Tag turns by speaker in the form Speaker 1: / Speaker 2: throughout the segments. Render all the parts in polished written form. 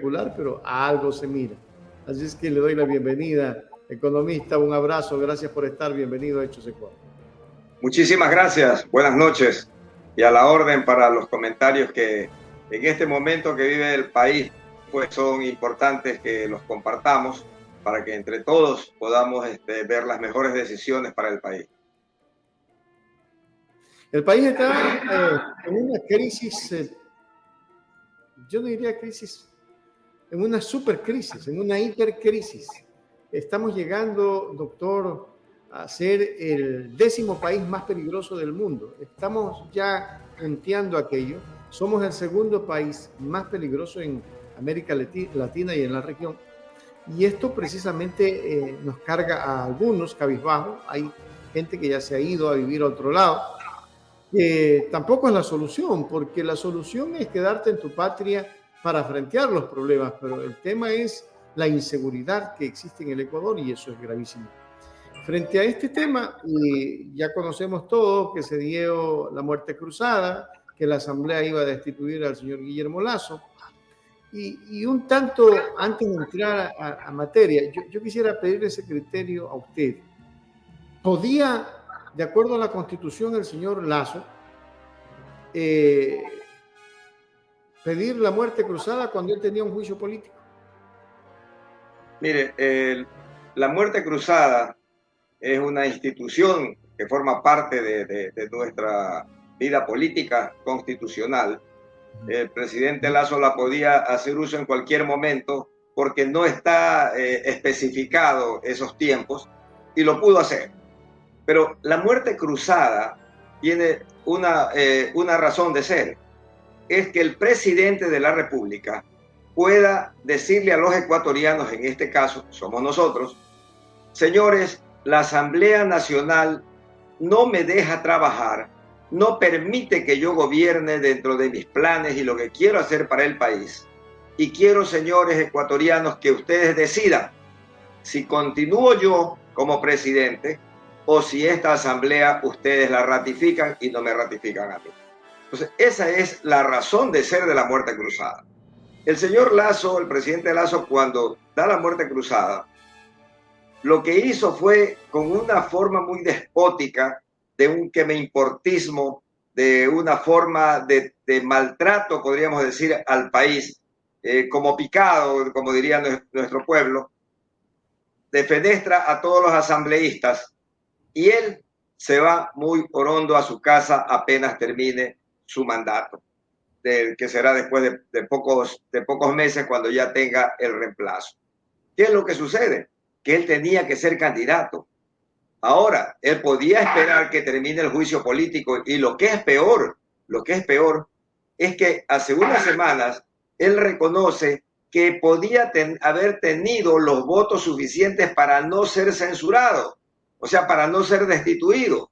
Speaker 1: espectacular, pero a algo se mira. Así es que le doy la bienvenida, economista, un abrazo, gracias por estar, bienvenido a Hechos Ecuador.
Speaker 2: Muchísimas gracias, buenas noches y a la orden para los comentarios que en este momento que vive el país pues son importantes que los compartamos para que entre todos podamos ver las mejores decisiones para el país.
Speaker 1: El país está en una crisis, yo no diría crisis, en una supercrisis, en una hipercrisis. Estamos llegando, doctor, a ser el 10º país más peligroso del mundo. Estamos ya planteando aquello. Somos el 2º país más peligroso en América Latina y en la región. Y esto precisamente nos carga a algunos cabizbajos. Hay gente que ya se ha ido a vivir a otro lado. Tampoco es la solución, porque la solución es quedarte en tu patria para frentear los problemas, pero el tema es la inseguridad que existe en el Ecuador y eso es gravísimo. Frente a este tema, ya conocemos todos que se dio la muerte cruzada, que la Asamblea iba a destituir al señor Guillermo Lasso, y un tanto antes de entrar a materia, yo quisiera pedirle ese criterio a usted. ¿Podía, de acuerdo a la Constitución, el señor Lasso pedir la muerte cruzada cuando él tenía un juicio político?
Speaker 2: Mire, la muerte cruzada es una institución que forma parte de nuestra vida política constitucional. El presidente Lasso la podía hacer uso en cualquier momento porque no está especificado esos tiempos y lo pudo hacer. Pero la muerte cruzada tiene una razón de ser. Es que el presidente de la República pueda decirle a los ecuatorianos, en este caso somos nosotros, señores, la Asamblea Nacional no me deja trabajar, no permite que yo gobierne dentro de mis planes y lo que quiero hacer para el país. Y quiero, señores ecuatorianos, que ustedes decidan si continúo yo como presidente o si esta asamblea ustedes la ratifican y no me ratifican a mí. Entonces, esa es la razón de ser de la muerte cruzada. El señor Lasso, el presidente Lasso, cuando da la muerte cruzada, lo que hizo fue con una forma muy despótica, de un quemeimportismo, de una forma de maltrato, podríamos decir, al país, como picado, como diría nuestro pueblo, defenestra a todos los asambleístas y él se va muy orondo a su casa apenas termine su mandato, que será después de pocos meses cuando ya tenga el reemplazo. ¿Qué es lo que sucede? Que él tenía que ser candidato. Ahora, él podía esperar que termine el juicio político y lo que es peor es que hace unas semanas él reconoce que podía haber tenido los votos suficientes para no ser censurado, o sea, para no ser destituido,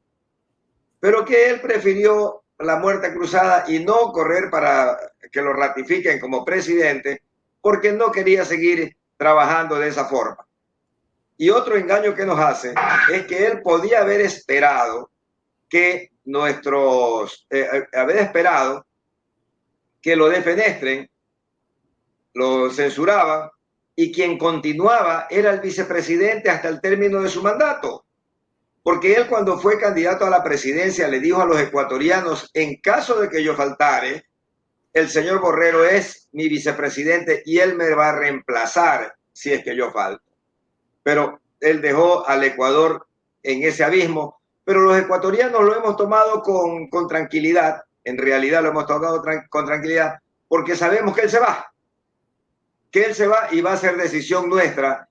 Speaker 2: pero que él prefirió la muerte cruzada y no correr para que lo ratifiquen como presidente porque no quería seguir trabajando de esa forma. Y otro engaño que nos hace es que él podía haber esperado que que lo defenestren, lo censuraban y quien continuaba era el vicepresidente hasta el término de su mandato. Porque él cuando fue candidato a la presidencia le dijo a los ecuatorianos, en caso de que yo faltare, el señor Borrero es mi vicepresidente y él me va a reemplazar si es que yo falto. Pero él dejó al Ecuador en ese abismo, pero los ecuatorianos lo hemos tomado con tranquilidad, en realidad lo hemos tomado con tranquilidad, porque sabemos que él se va y va a ser decisión nuestra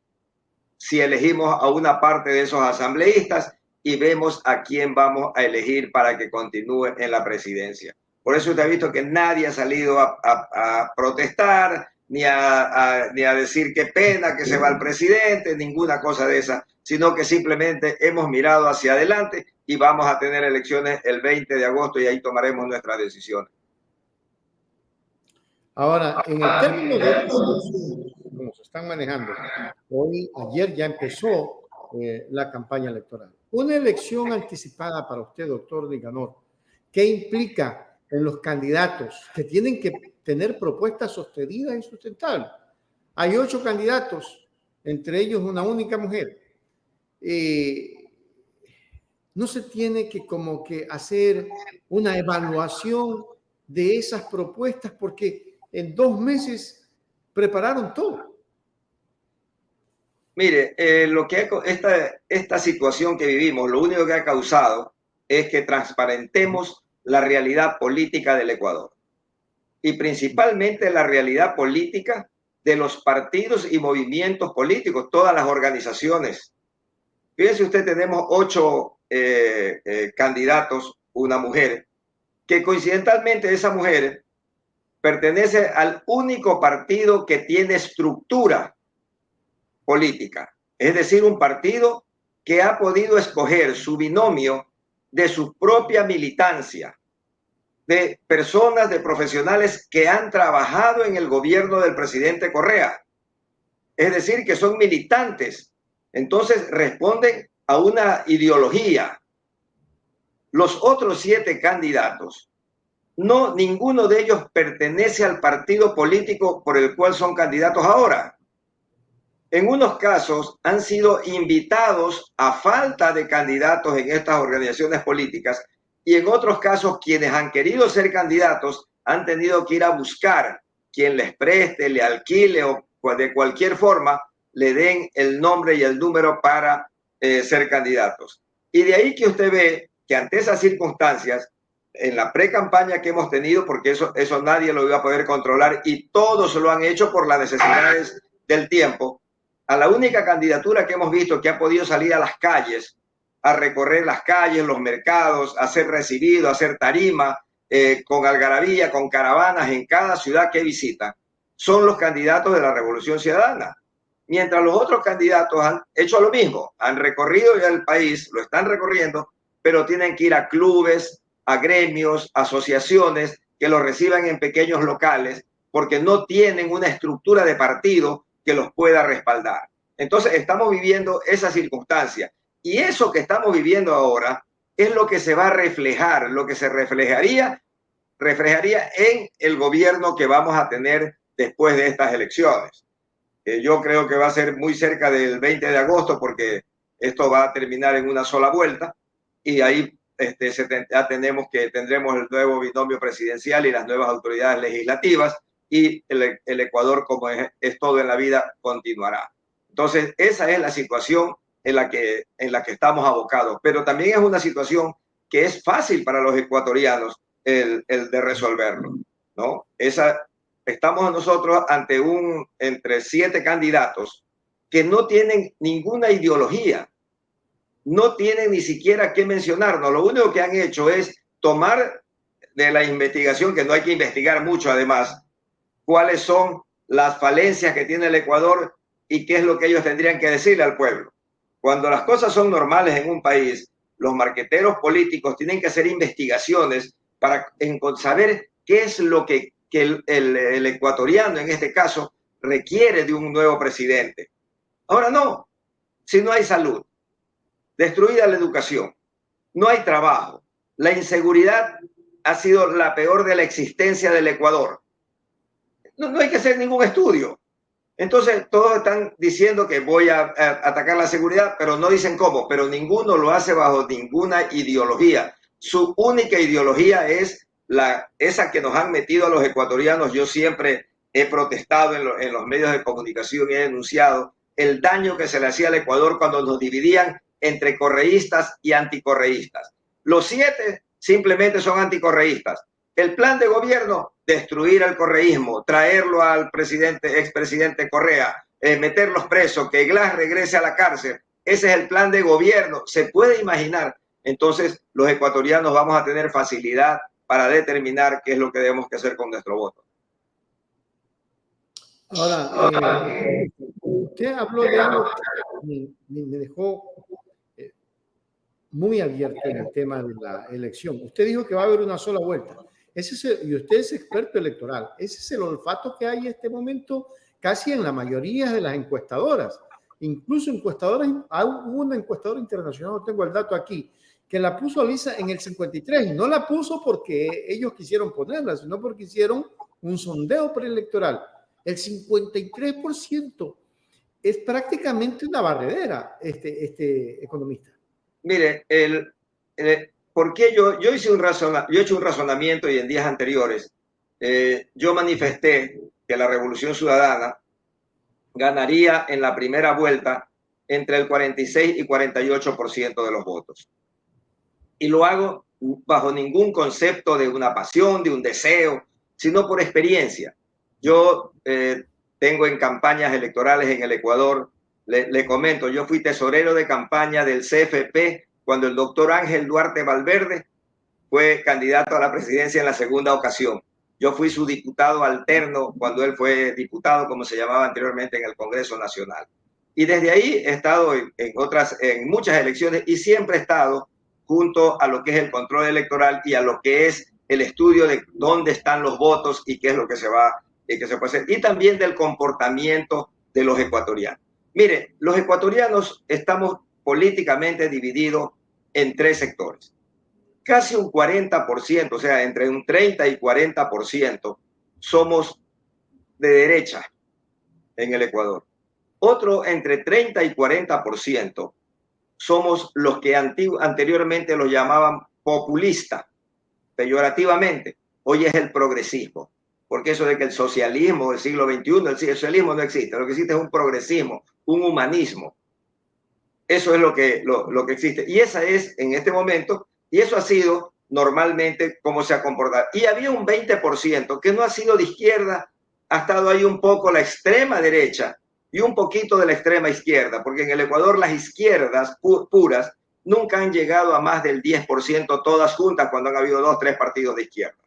Speaker 2: si elegimos a una parte de esos asambleístas y vemos a quién vamos a elegir para que continúe en la presidencia. Por eso usted ha visto que nadie ha salido a protestar, ni a decir qué pena que se va el presidente, ninguna cosa de esa, sino que simplemente hemos mirado hacia adelante y vamos a tener elecciones el 20 de agosto y ahí tomaremos nuestras decisiones.
Speaker 1: Ahora, en el término de cómo se están manejando, ayer ya empezó la campaña electoral. Una elección anticipada para usted, doctor Nicanor, ¿qué implica en los candidatos que tienen que tener propuestas sostenidas y sustentables? Hay 8 candidatos, entre ellos una única mujer. No se tiene que como que hacer una evaluación de esas propuestas porque en 2 meses prepararon todo.
Speaker 2: Mire, esta situación que vivimos, lo único que ha causado es que transparentemos la realidad política del Ecuador y principalmente la realidad política de los partidos y movimientos políticos, todas las organizaciones. Fíjense usted, tenemos 8 candidatos, una mujer, que coincidentalmente esa mujer pertenece al único partido que tiene estructura política, es decir, un partido que ha podido escoger su binomio de su propia militancia, de personas, de profesionales que han trabajado en el gobierno del presidente Correa, es decir, que son militantes, entonces responden a una ideología. Los otros 7 candidatos, no, ninguno de ellos pertenece al partido político por el cual son candidatos ahora. En unos casos han sido invitados a falta de candidatos en estas organizaciones políticas y en otros casos quienes han querido ser candidatos han tenido que ir a buscar quien les preste, le alquile o de cualquier forma le den el nombre y el número para ser candidatos. Y de ahí que usted ve que ante esas circunstancias, en la pre-campaña que hemos tenido, porque eso nadie lo iba a poder controlar y todos lo han hecho por las necesidades del tiempo, a la única candidatura que hemos visto que ha podido salir a las calles, a recorrer las calles, los mercados, a ser recibido, a hacer tarima, con algarabía, con caravanas en cada ciudad que visita, son los candidatos de la Revolución Ciudadana. Mientras los otros candidatos han hecho lo mismo, han recorrido ya el país, lo están recorriendo, pero tienen que ir a clubes, a gremios, asociaciones que los reciban en pequeños locales, porque no tienen una estructura de partido que los pueda respaldar. Entonces estamos viviendo esa circunstancia y eso que estamos viviendo ahora es lo que se va a reflejar, lo que se reflejaría en el gobierno que vamos a tener después de estas elecciones. Yo creo que va a ser muy cerca del 20 de agosto porque esto va a terminar en una sola vuelta y ahí ya tendremos el nuevo binomio presidencial y las nuevas autoridades legislativas y el Ecuador, como es todo en la vida, continuará. Entonces, esa es la situación en la que estamos abocados. Pero también es una situación que es fácil para los ecuatorianos el de resolverlo, ¿no? Estamos nosotros ante entre 7 candidatos que no tienen ninguna ideología, no tienen ni siquiera qué mencionarnos. Lo único que han hecho es tomar de la investigación, que no hay que investigar mucho además, cuáles son las falencias que tiene el Ecuador y qué es lo que ellos tendrían que decirle al pueblo. Cuando las cosas son normales en un país, los marqueteros políticos tienen que hacer investigaciones para saber qué es lo que el ecuatoriano, en este caso, requiere de un nuevo presidente. Ahora no, si no hay salud, destruida la educación, no hay trabajo, la inseguridad ha sido la peor de la existencia del Ecuador. No hay que hacer ningún estudio. Entonces, todos están diciendo que voy a atacar la seguridad, pero no dicen cómo, pero ninguno lo hace bajo ninguna ideología. Su única ideología es esa que nos han metido a los ecuatorianos. Yo siempre he protestado en los medios de comunicación y he denunciado el daño que se le hacía al Ecuador cuando nos dividían entre correístas y anticorreístas. Los 7 simplemente son anticorreístas. El plan de gobierno, destruir al correísmo, traerlo al expresidente Correa, meterlos presos, que Glass regrese a la cárcel. Ese es el plan de gobierno. Se puede imaginar. Entonces, los ecuatorianos vamos a tener facilidad para determinar qué es lo que debemos que hacer con nuestro voto.
Speaker 1: Ahora, usted habló de algo que me dejó muy abierto en el tema de la elección. Usted dijo que va a haber una sola vuelta. Y usted es experto electoral. Ese es el olfato que hay en este momento casi en la mayoría de las encuestadoras. Incluso encuestadoras, hubo una encuestadora internacional, no tengo el dato aquí, que la puso a Lisa en el 53. Y no la puso porque ellos quisieron ponerla, sino porque hicieron un sondeo preelectoral. El 53% es prácticamente una barredera, economista.
Speaker 2: Mire, ¿por qué yo he hecho un razonamiento y en días anteriores yo manifesté que la Revolución Ciudadana ganaría en la primera vuelta entre el 46 y 48% de los votos. Y lo hago bajo ningún concepto de una pasión, de un deseo, sino por experiencia. Yo tengo en campañas electorales en el Ecuador, le comento, yo fui tesorero de campaña del CFP cuando el doctor Ángel Duarte Valverde fue candidato a la presidencia en la segunda ocasión. Yo fui su diputado alterno cuando él fue diputado, como se llamaba anteriormente, en el Congreso Nacional. Y desde ahí he estado en muchas elecciones y siempre he estado junto a lo que es el control electoral y a lo que es el estudio de dónde están los votos y qué es lo que se va y que se puede hacer, y también del comportamiento de los ecuatorianos. Mire, los ecuatorianos estamos políticamente divididos en tres sectores. Casi un 40%, o sea, entre un 30 y 40% somos de derecha en el Ecuador. Otro entre 30 y 40% somos los que anteriormente los llamaban populistas, peyorativamente. Hoy es el progresismo, porque eso de que el socialismo del siglo XXI, el socialismo no existe, lo que existe es un progresismo, un humanismo. Eso es lo que existe. Y esa es en este momento, y eso ha sido normalmente cómo se ha comportado. Y había un 20% que no ha sido de izquierda, ha estado ahí un poco la extrema derecha y un poquito de la extrema izquierda, porque en el Ecuador las izquierdas puras nunca han llegado a más del 10% todas juntas cuando han habido 2 o 3 partidos de izquierda.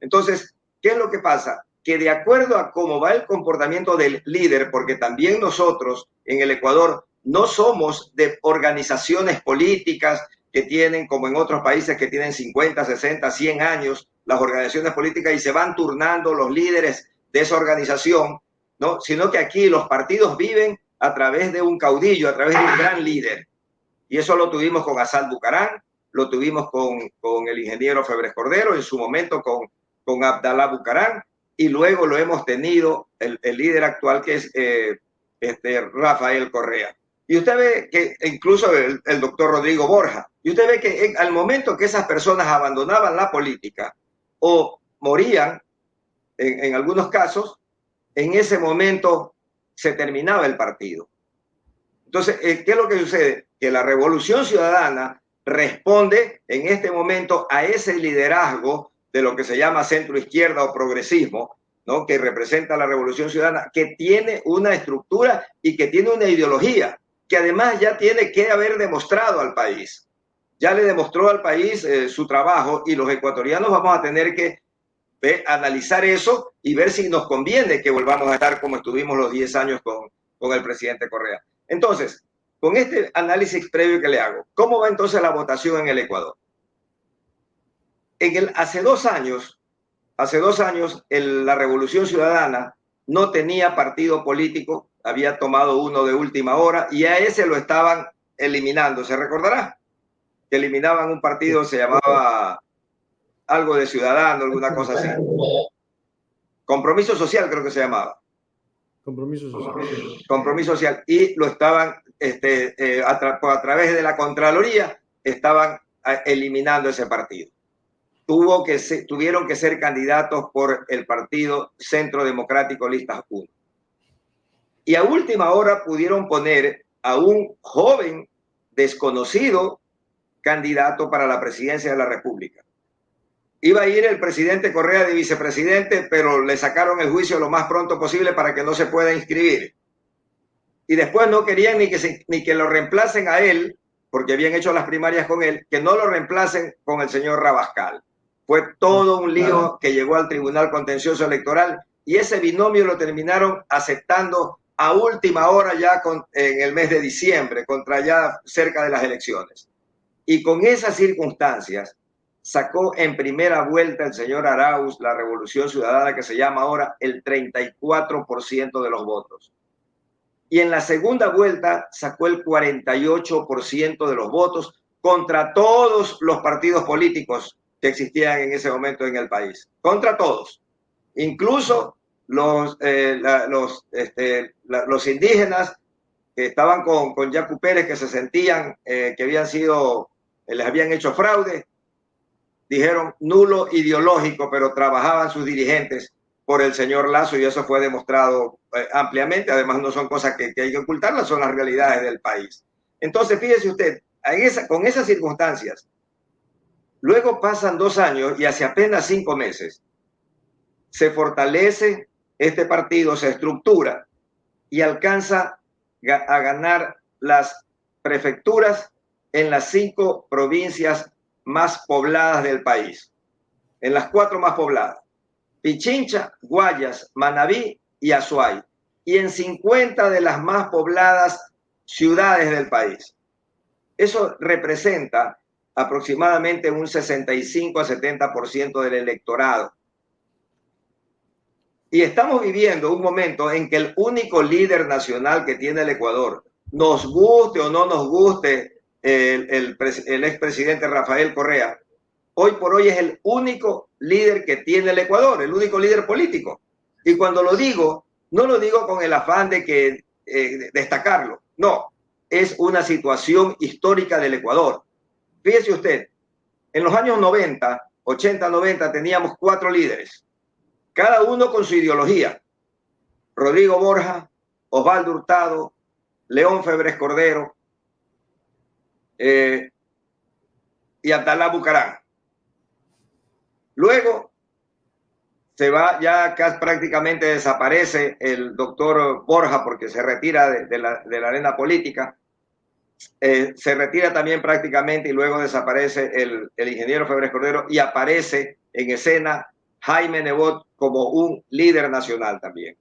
Speaker 2: Entonces, ¿qué es lo que pasa? Que de acuerdo a cómo va el comportamiento del líder, porque también nosotros en el Ecuador no somos de organizaciones políticas que tienen, como en otros países que tienen 50, 60, 100 años, las organizaciones políticas y se van turnando los líderes de esa organización, ¿no? Sino que aquí los partidos viven a través de un caudillo, a través de un gran líder. Y eso lo tuvimos con Assad Bucaram, lo tuvimos con el ingeniero Febres Cordero, en su momento con Abdalá Bucaram, y luego lo hemos tenido el líder actual que es Rafael Correa. Y usted ve que incluso el doctor Rodrigo Borja, y usted ve que al momento que esas personas abandonaban la política o morían, en algunos casos, en ese momento se terminaba el partido. Entonces, ¿qué es lo que sucede? Que la Revolución Ciudadana responde en este momento a ese liderazgo de lo que se llama centro izquierda o progresismo, ¿no? Que representa la Revolución Ciudadana, que tiene una estructura y que tiene una ideología, que además ya tiene que haber demostrado al país. Ya le demostró al país su trabajo y los ecuatorianos vamos a tener que analizar eso y ver si nos conviene que volvamos a estar como estuvimos los 10 años con el presidente Correa. Entonces, con este análisis previo que le hago, ¿cómo va entonces la votación en el Ecuador? Hace dos años, la Revolución Ciudadana no tenía partido político, había tomado uno de última hora y a ese lo estaban eliminando. ¿Se recordará? Que eliminaban un partido, se llamaba algo de Ciudadano, alguna cosa así. Compromiso Social creo que se llamaba.
Speaker 1: Compromiso Social.
Speaker 2: Compromiso Social. Y lo estaban, a través de la Contraloría, estaban eliminando ese partido. Tuvieron que ser candidatos por el partido Centro Democrático Listas 1. Y a última hora pudieron poner a un joven desconocido candidato para la presidencia de la República. Iba a ir el presidente Correa de vicepresidente, pero le sacaron el juicio lo más pronto posible para que no se pueda inscribir. Y después no querían ni que lo reemplacen a él, porque habían hecho las primarias con él, que no lo reemplacen con el señor Rabascal. Fue todo un lío que llegó al Tribunal Contencioso Electoral y ese binomio lo terminaron aceptando a última hora ya en el mes de diciembre, contra ya cerca de las elecciones. Y con esas circunstancias sacó en primera vuelta el señor Arauz la Revolución Ciudadana, que se llama ahora, el 34% de los votos. Y en la segunda vuelta sacó el 48% de los votos contra todos los partidos políticos que existían en ese momento en el país. Contra todos. Incluso los indígenas que estaban con Yacu Pérez, que se sentían que habían sido, les habían hecho fraude, dijeron nulo ideológico, pero trabajaban sus dirigentes por el señor Lasso y eso fue demostrado ampliamente. Además, no son cosas que hay que ocultarlas, son las realidades del país. Entonces, fíjese usted, con esas circunstancias, luego pasan 2 años y hace apenas 5 meses se fortalece este partido, se estructura y alcanza a ganar las prefecturas en las 5 provincias más pobladas del país, en las 4 más pobladas: Pichincha, Guayas, Manabí y Azuay, y en 50 de las más pobladas ciudades del país. Eso representa aproximadamente un 65 a 70% del electorado. Y estamos viviendo un momento en que el único líder nacional que tiene el Ecuador, nos guste o no nos guste el expresidente Rafael Correa, hoy por hoy es el único líder que tiene el Ecuador, el único líder político. Y cuando lo digo, no lo digo con el afán de destacarlo, no, es una situación histórica del Ecuador. Fíjese usted, en los años 90, 80, 90 teníamos 4 líderes, cada uno con su ideología: Rodrigo Borja, Osvaldo Hurtado, León Febres Cordero y Abdalá Bucaram. Luego se va, ya casi prácticamente desaparece el doctor Borja porque se retira de la arena política. Se retira también prácticamente y luego desaparece el ingeniero Febres Cordero y aparece en escena Jaime Nebot como un líder nacional también.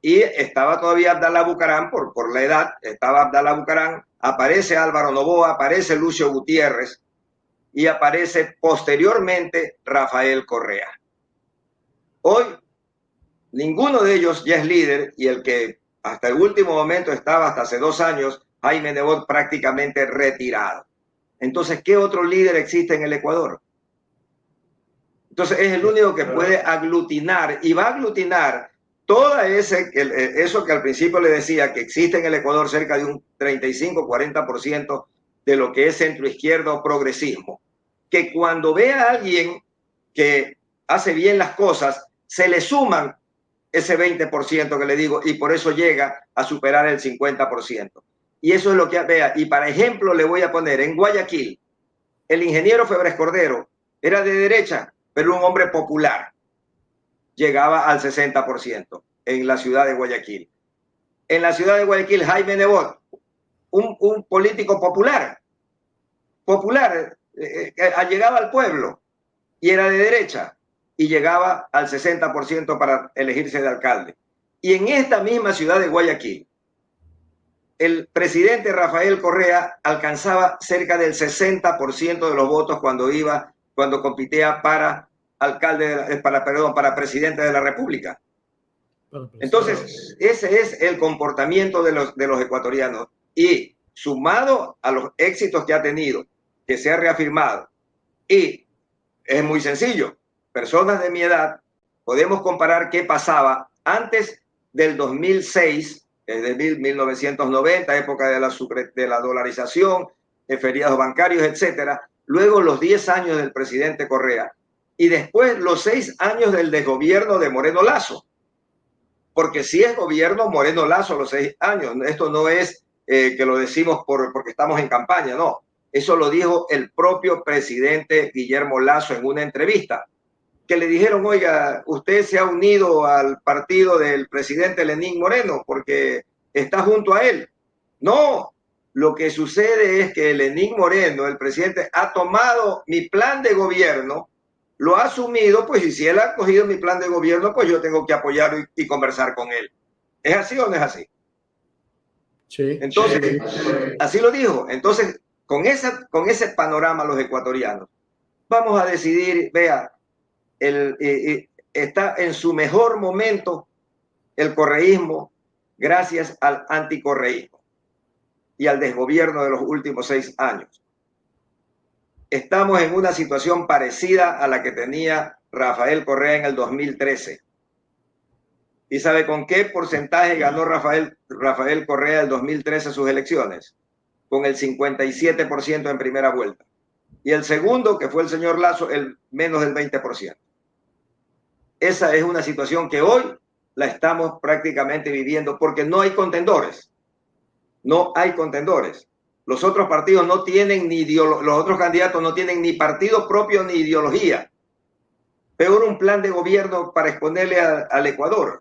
Speaker 2: Y estaba todavía Abdalá Bucaram por la edad, estaba Abdalá Bucaram, aparece Álvaro Noboa, aparece Lucio Gutiérrez y aparece posteriormente Rafael Correa. Hoy ninguno de ellos ya es líder y el que hasta el último momento estaba, hasta hace 2 años, Jaime Nebot, prácticamente retirado. Entonces, ¿qué otro líder existe en el Ecuador? Entonces es el único que puede aglutinar y va a aglutinar todo eso que al principio le decía, que existe en el Ecuador cerca de un 35-40% de lo que es centroizquierdo progresismo, que cuando ve a alguien que hace bien las cosas, se le suman ese 20% que le digo y por eso llega a superar el 50%. Y eso es lo que vea. Y para ejemplo le voy a poner, en Guayaquil, el ingeniero Febres Cordero era de derecha, pero un hombre popular. Llegaba al 60% en la ciudad de Guayaquil. En la ciudad de Guayaquil, Jaime Nebot, un político popular, llegaba al pueblo y era de derecha y llegaba al 60% para elegirse de alcalde. Y en esta misma ciudad de Guayaquil, el presidente Rafael Correa alcanzaba cerca del 60% de los votos cuando competía para para presidente de la República. Entonces, ese es el comportamiento de los ecuatorianos. Y sumado a los éxitos que ha tenido, que se ha reafirmado, y es muy sencillo, personas de mi edad, podemos comparar qué pasaba antes del 2006, de 1990, época de la dolarización, de feriados bancarios, etcétera. Luego los 10 años del presidente Correa y después los 6 años del desgobierno de Moreno Lasso. Porque si es gobierno Moreno Lasso los 6 años, esto no es que lo decimos porque estamos en campaña, no. Eso lo dijo el propio presidente Guillermo Lasso en una entrevista, que le dijeron: oiga, usted se ha unido al partido del presidente Lenín Moreno porque está junto a él. No, lo que sucede es que Lenín Moreno, el presidente, ha tomado mi plan de gobierno, lo ha asumido, pues, y si él ha cogido mi plan de gobierno, pues yo tengo que apoyarlo y conversar con él. ¿Es así o no es así?
Speaker 1: Sí.
Speaker 2: Entonces, sí. Así lo dijo. Entonces, con ese panorama los ecuatorianos, vamos a decidir, vea, está en su mejor momento el correísmo gracias al anticorreísmo y al desgobierno de los últimos 6 años. Estamos en una situación parecida a la que tenía Rafael Correa en el 2013. ¿Y sabe con qué porcentaje ganó Rafael Correa el 2013 sus elecciones? Con el 57% en primera vuelta. Y el segundo, que fue el señor Lasso, el menos del 20%. Esa es una situación que hoy la estamos prácticamente viviendo porque no hay contendores. No hay contendores. Los otros partidos no tienen los otros candidatos no tienen ni partido propio ni ideología. Peor un plan de gobierno para exponerle al Ecuador.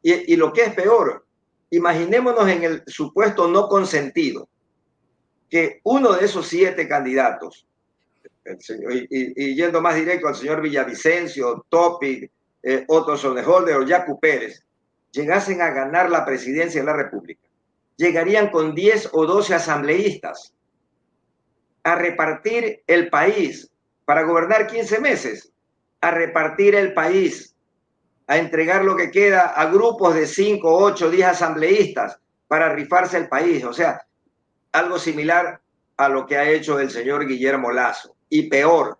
Speaker 2: Y lo que es peor, imaginémonos en el supuesto no consentido, que uno de esos 7 candidatos, y yendo más directo al señor Villavicencio, Topic, Otto Sonnenholder o Yacu Pérez, llegasen a ganar la presidencia de la República, llegarían con 10 o 12 asambleístas a repartir el país para gobernar 15 meses, a repartir el país, a entregar lo que queda a grupos de 5, 8, 10 asambleístas para rifarse el país. O sea, algo similar a lo que ha hecho el señor Guillermo Lasso. Y peor.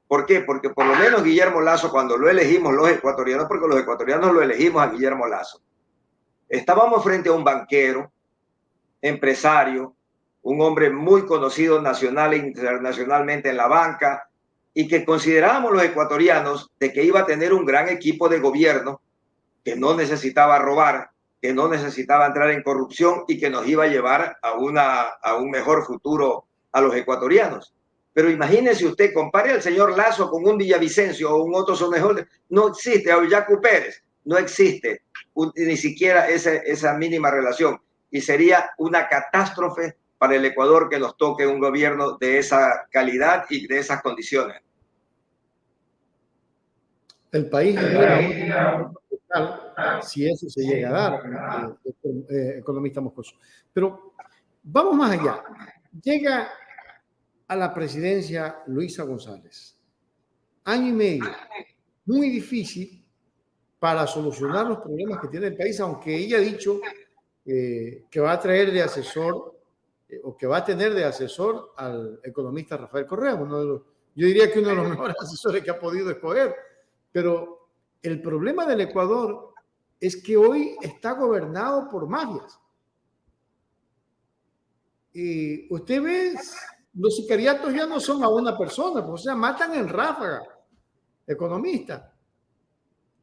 Speaker 2: ¿Por qué? Porque por lo menos Guillermo Lasso, cuando lo elegimos los ecuatorianos, porque los ecuatorianos lo elegimos a Guillermo Lasso, estábamos frente a un banquero, empresario, un hombre muy conocido nacional e internacionalmente en la banca, y que considerábamos los ecuatorianos de que iba a tener un gran equipo de gobierno, que no necesitaba robar, que no necesitaba entrar en corrupción y que nos iba a llevar a un mejor futuro a los ecuatorianos. Pero imagínese usted, compare al señor Lasso con un Villavicencio o un Otto Sonnenholder. No existe, a Yacu Pérez, no existe ni siquiera esa mínima relación. Y sería una catástrofe para el Ecuador que nos toque un gobierno de esa calidad y de esas condiciones.
Speaker 1: El país iría si eso se llega a dar, economista moscoso. Pero vamos más allá. Llega a la presidencia Luisa González. Año y medio. Muy difícil para solucionar los problemas que tiene el país, aunque ella ha dicho que va a traer de asesor o que va a tener de asesor al economista Rafael Correa, yo diría que uno de los mejores asesores que ha podido escoger. Pero el problema del Ecuador es que hoy está gobernado por mafias. Y usted ve, los sicariatos ya no son a una persona, pues, o sea, matan en ráfaga. Economista.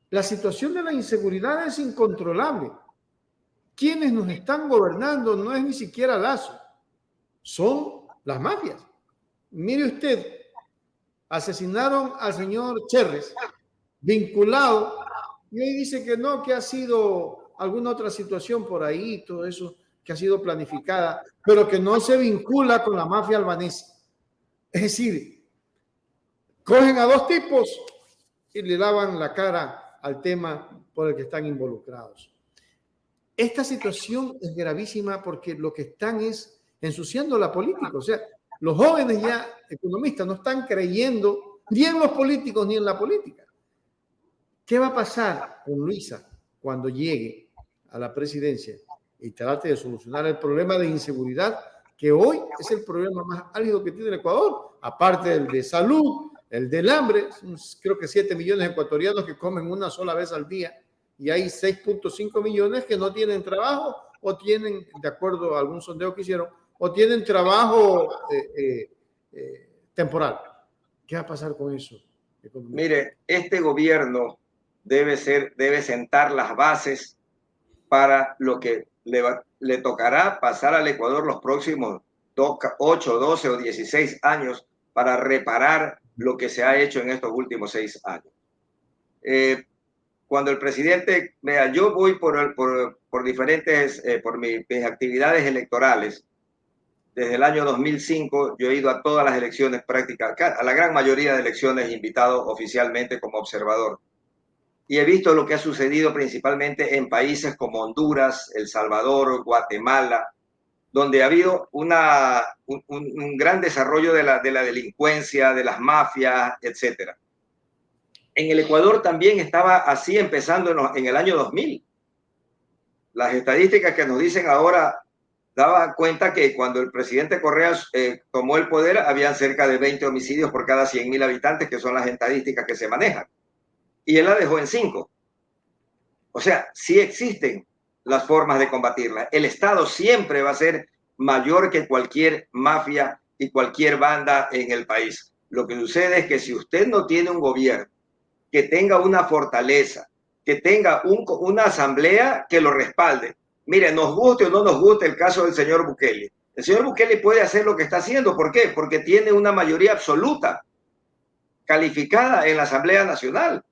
Speaker 1: La situación de la inseguridad es incontrolable. Quienes nos están gobernando no es ni siquiera Lasso, son las mafias. Mire usted, asesinaron al señor Cherres, vinculado, y hoy dice que no, que ha sido alguna otra situación por ahí, todo eso que ha sido planificada, pero que no se vincula con la mafia albanesa. Es decir, cogen a 2 tipos y le lavan la cara al tema por el que están involucrados. Esta situación es gravísima porque lo que están es ensuciando la política. O sea, los jóvenes ya economistas no están creyendo ni en los políticos ni en la política. ¿Qué va a pasar con Luisa cuando llegue a la presidencia y trate de solucionar el problema de inseguridad, que hoy es el problema más álgido que tiene el Ecuador, aparte del de salud, el del hambre? Creo que 7 millones de ecuatorianos que comen una sola vez al día y hay 6.5 millones que no tienen trabajo o tienen, de acuerdo a algún sondeo que hicieron, o tienen trabajo temporal. ¿Qué va a pasar con eso?
Speaker 2: Mire, este gobierno debe sentar las bases para lo que le tocará pasar al Ecuador los próximos 8, 12 o 16 años para reparar lo que se ha hecho en estos últimos 6 años. Cuando el presidente, vea, yo voy por diferentes, por mis actividades electorales. Desde el año 2005 yo he ido a todas las elecciones prácticas, a la gran mayoría de elecciones invitado oficialmente como observador. Y he visto lo que ha sucedido principalmente en países como Honduras, El Salvador, Guatemala, donde ha habido un gran desarrollo de la delincuencia, de las mafias, etc. En el Ecuador también estaba así empezando en el año 2000. Las estadísticas que nos dicen ahora daba cuenta que cuando el presidente Correa tomó el poder, habían cerca de 20 homicidios por cada 100.000 habitantes, que son las estadísticas que se manejan. Y él la dejó en 5. O sea, sí existen las formas de combatirla. El Estado siempre va a ser mayor que cualquier mafia y cualquier banda en el país. Lo que sucede es que si usted no tiene un gobierno que tenga una fortaleza, que tenga una asamblea que lo respalde. Mire, nos guste o no nos guste el caso del señor Bukele. El señor Bukele puede hacer lo que está haciendo. ¿Por qué? Porque tiene una mayoría absoluta calificada en la Asamblea Nacional.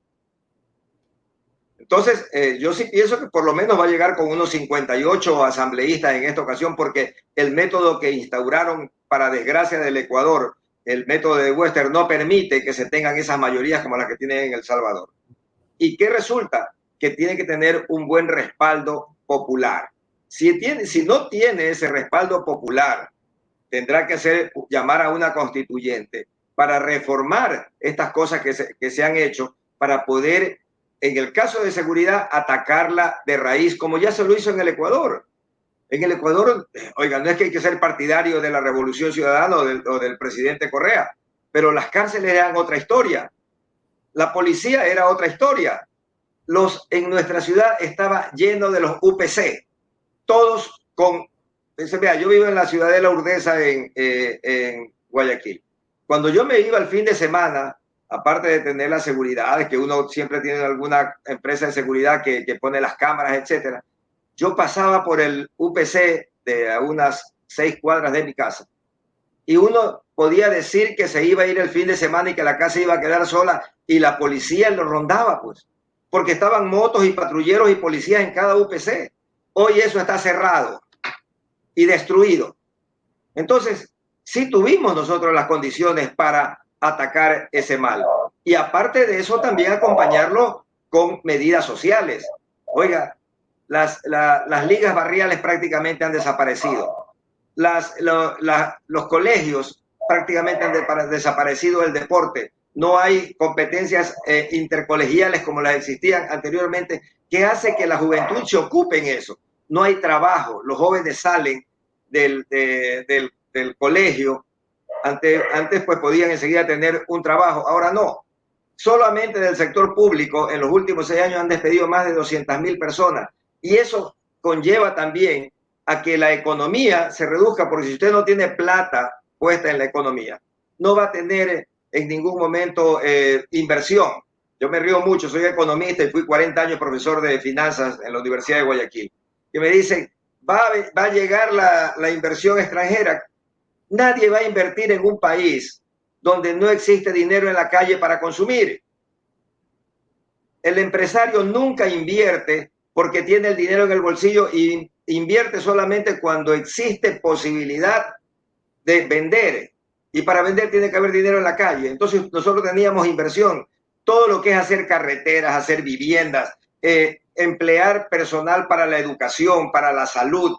Speaker 2: Entonces, yo sí pienso que por lo menos va a llegar con unos 58 asambleístas en esta ocasión, porque el método que instauraron, para desgracia del Ecuador, el método de Western, no permite que se tengan esas mayorías como las que tienen en El Salvador. ¿Y qué resulta? Que tiene que tener un buen respaldo popular. Si no tiene ese respaldo popular, tendrá que llamar a una constituyente para reformar estas cosas que se han hecho, para poder, en el caso de seguridad, atacarla de raíz, como ya se lo hizo en el Ecuador. En el Ecuador, oiga, no es que hay que ser partidario de la Revolución Ciudadana o del presidente Correa, pero las cárceles eran otra historia. La policía era otra historia. En nuestra ciudad estaba lleno de los UPC, todos con... Vea, yo vivo en la ciudad de La Urdesa, en Guayaquil. Cuando yo me iba el fin de semana, aparte de tener la seguridad, que uno siempre tiene alguna empresa de seguridad que pone las cámaras, etcétera, yo pasaba por el UPC de a unas 6 cuadras de mi casa y uno podía decir que se iba a ir el fin de semana y que la casa iba a quedar sola, y la policía lo rondaba, pues, porque estaban motos y patrulleros y policías en cada UPC. Hoy eso está cerrado y destruido. Entonces, sí tuvimos nosotros las condiciones para atacar ese mal. Y aparte de eso, también acompañarlo con medidas sociales. Oiga, las ligas barriales prácticamente han desaparecido. Los colegios prácticamente han desaparecido del deporte. No hay competencias intercolegiales como las existían anteriormente, que hace que la juventud se ocupe en eso. No hay trabajo, los jóvenes salen del colegio. Antes pues podían enseguida tener un trabajo, ahora no. Solamente del sector público en los últimos 6 años han despedido más de 200.000 personas, y eso conlleva también a que la economía se reduzca, porque si usted no tiene plata puesta en la economía, no va a tener en ningún momento inversión. Yo me río mucho, soy economista y fui 40 años profesor de finanzas en la Universidad de Guayaquil, que me dicen, va a llegar la inversión extranjera. Nadie va a invertir en un país donde no existe dinero en la calle para consumir. El empresario nunca invierte porque tiene el dinero en el bolsillo, y invierte solamente cuando existe posibilidad de vender. Y para vender tiene que haber dinero en la calle. Entonces nosotros teníamos inversión. Todo lo que es hacer carreteras, hacer viviendas, emplear personal para la educación, para la salud,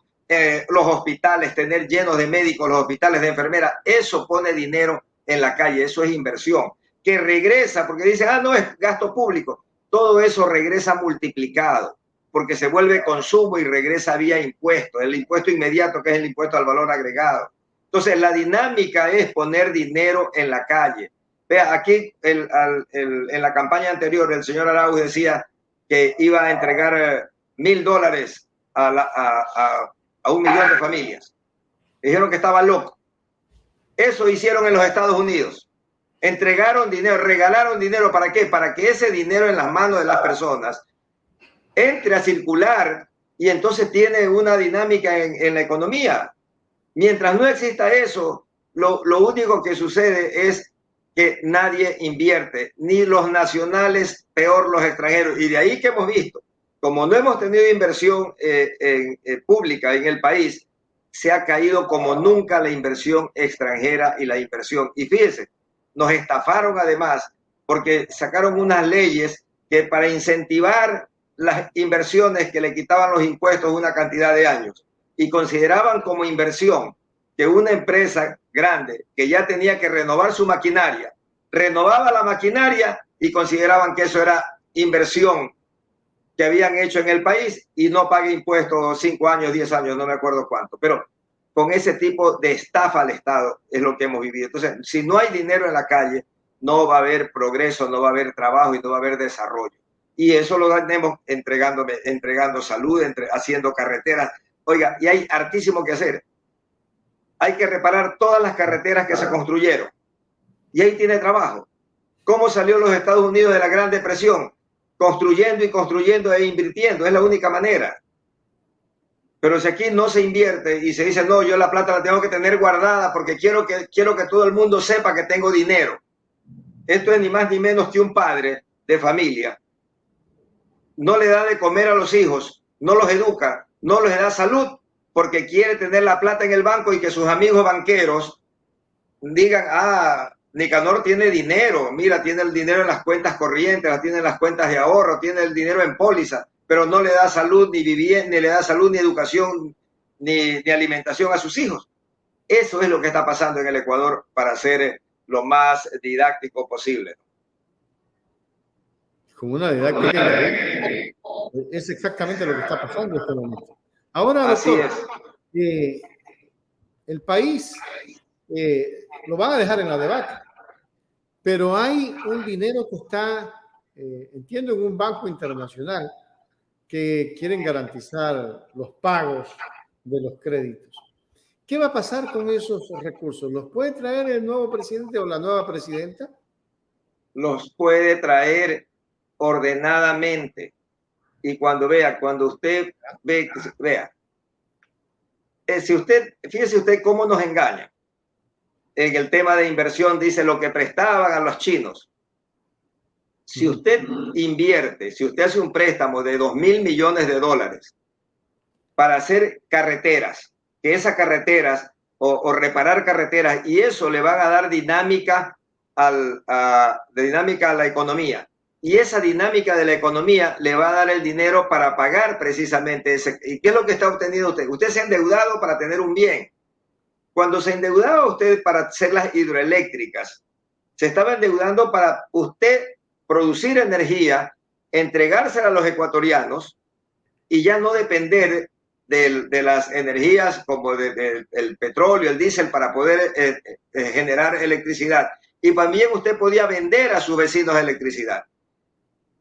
Speaker 2: los hospitales, tener llenos de médicos los hospitales, de enfermeras, eso pone dinero en la calle, eso es inversión, que regresa, porque dicen, no, es gasto público. Todo eso regresa multiplicado, porque se vuelve consumo y regresa vía impuesto, el impuesto inmediato, que es el impuesto al valor agregado. Entonces, la dinámica es poner dinero en la calle. Vea, aquí en la campaña anterior, el señor Arauz decía que iba a entregar $1,000 a 1 millón de familias. Dijeron que estaba loco. Eso hicieron en los Estados Unidos. Entregaron dinero, regalaron dinero. ¿Para qué? Para que ese dinero en las manos de las personas entre a circular, y entonces tiene una dinámica en la economía. Mientras no exista eso, lo único que sucede es que nadie invierte, ni los nacionales, peor los extranjeros. Y de ahí que hemos visto, como no hemos tenido inversión pública en el país, se ha caído como nunca la inversión extranjera y la inversión. Y fíjense, nos estafaron además, porque sacaron unas leyes que para incentivar las inversiones, que le quitaban los impuestos una cantidad de años, y consideraban como inversión que una empresa grande que ya tenía que renovar su maquinaria, renovaba la maquinaria, y consideraban que eso era inversión que habían hecho en el país, y no pague impuestos 5 años, 10 años, no me acuerdo cuánto. Pero con ese tipo de estafa al Estado es lo que hemos vivido. Entonces, si no hay dinero en la calle, no va a haber progreso, no va a haber trabajo y no va a haber desarrollo. Y eso lo tenemos entregando salud, haciendo carreteras. Oiga, y hay hartísimo que hacer. Hay que reparar todas las carreteras que se construyeron. Y ahí tiene trabajo. ¿Cómo salió los Estados Unidos de la Gran Depresión? Construyendo y construyendo e invirtiendo. Es la única manera. Pero si aquí no se invierte y se dice, no, yo la plata la tengo que tener guardada porque quiero que todo el mundo sepa que tengo dinero. Esto es ni más ni menos que un padre de familia. No le da de comer a los hijos, no los educa, no les da salud porque quiere tener la plata en el banco y que sus amigos banqueros digan, ah, Nicanor tiene dinero, mira, tiene el dinero en las cuentas corrientes, tiene en las cuentas de ahorro, tiene el dinero en póliza, pero no le da salud ni vivienda, ni le da salud ni educación, ni alimentación a sus hijos. Eso es lo que está pasando en el Ecuador, para ser lo más didáctico posible.
Speaker 1: Con una didáctica es exactamente lo que está pasando en este momento. Ahora, doctor, el país lo van a dejar en la debacle, pero hay un dinero que está, entiendo, en un banco internacional que quieren garantizar los pagos de los créditos. ¿Qué va a pasar con esos recursos? ¿Los puede traer el nuevo presidente o la nueva presidenta?
Speaker 2: Los puede traer ordenadamente. Y cuando usted vea, fíjese usted cómo nos engañan. En el tema de inversión dice lo que prestaban a los chinos. Si usted invierte, si usted hace un préstamo de $2.000 millones para hacer carreteras, que esas carreteras o reparar carreteras, y eso le van a dar dinámica a la economía. Y esa dinámica de la economía le va a dar el dinero para pagar precisamente ese. ¿Y qué es lo que está obteniendo usted? Usted se ha endeudado para tener un bien. Cuando se endeudaba usted para hacer las hidroeléctricas, se estaba endeudando para usted producir energía, entregársela a los ecuatorianos y ya no depender de las energías como el petróleo, el diésel, para poder generar electricidad. Y también usted podía vender a sus vecinos electricidad.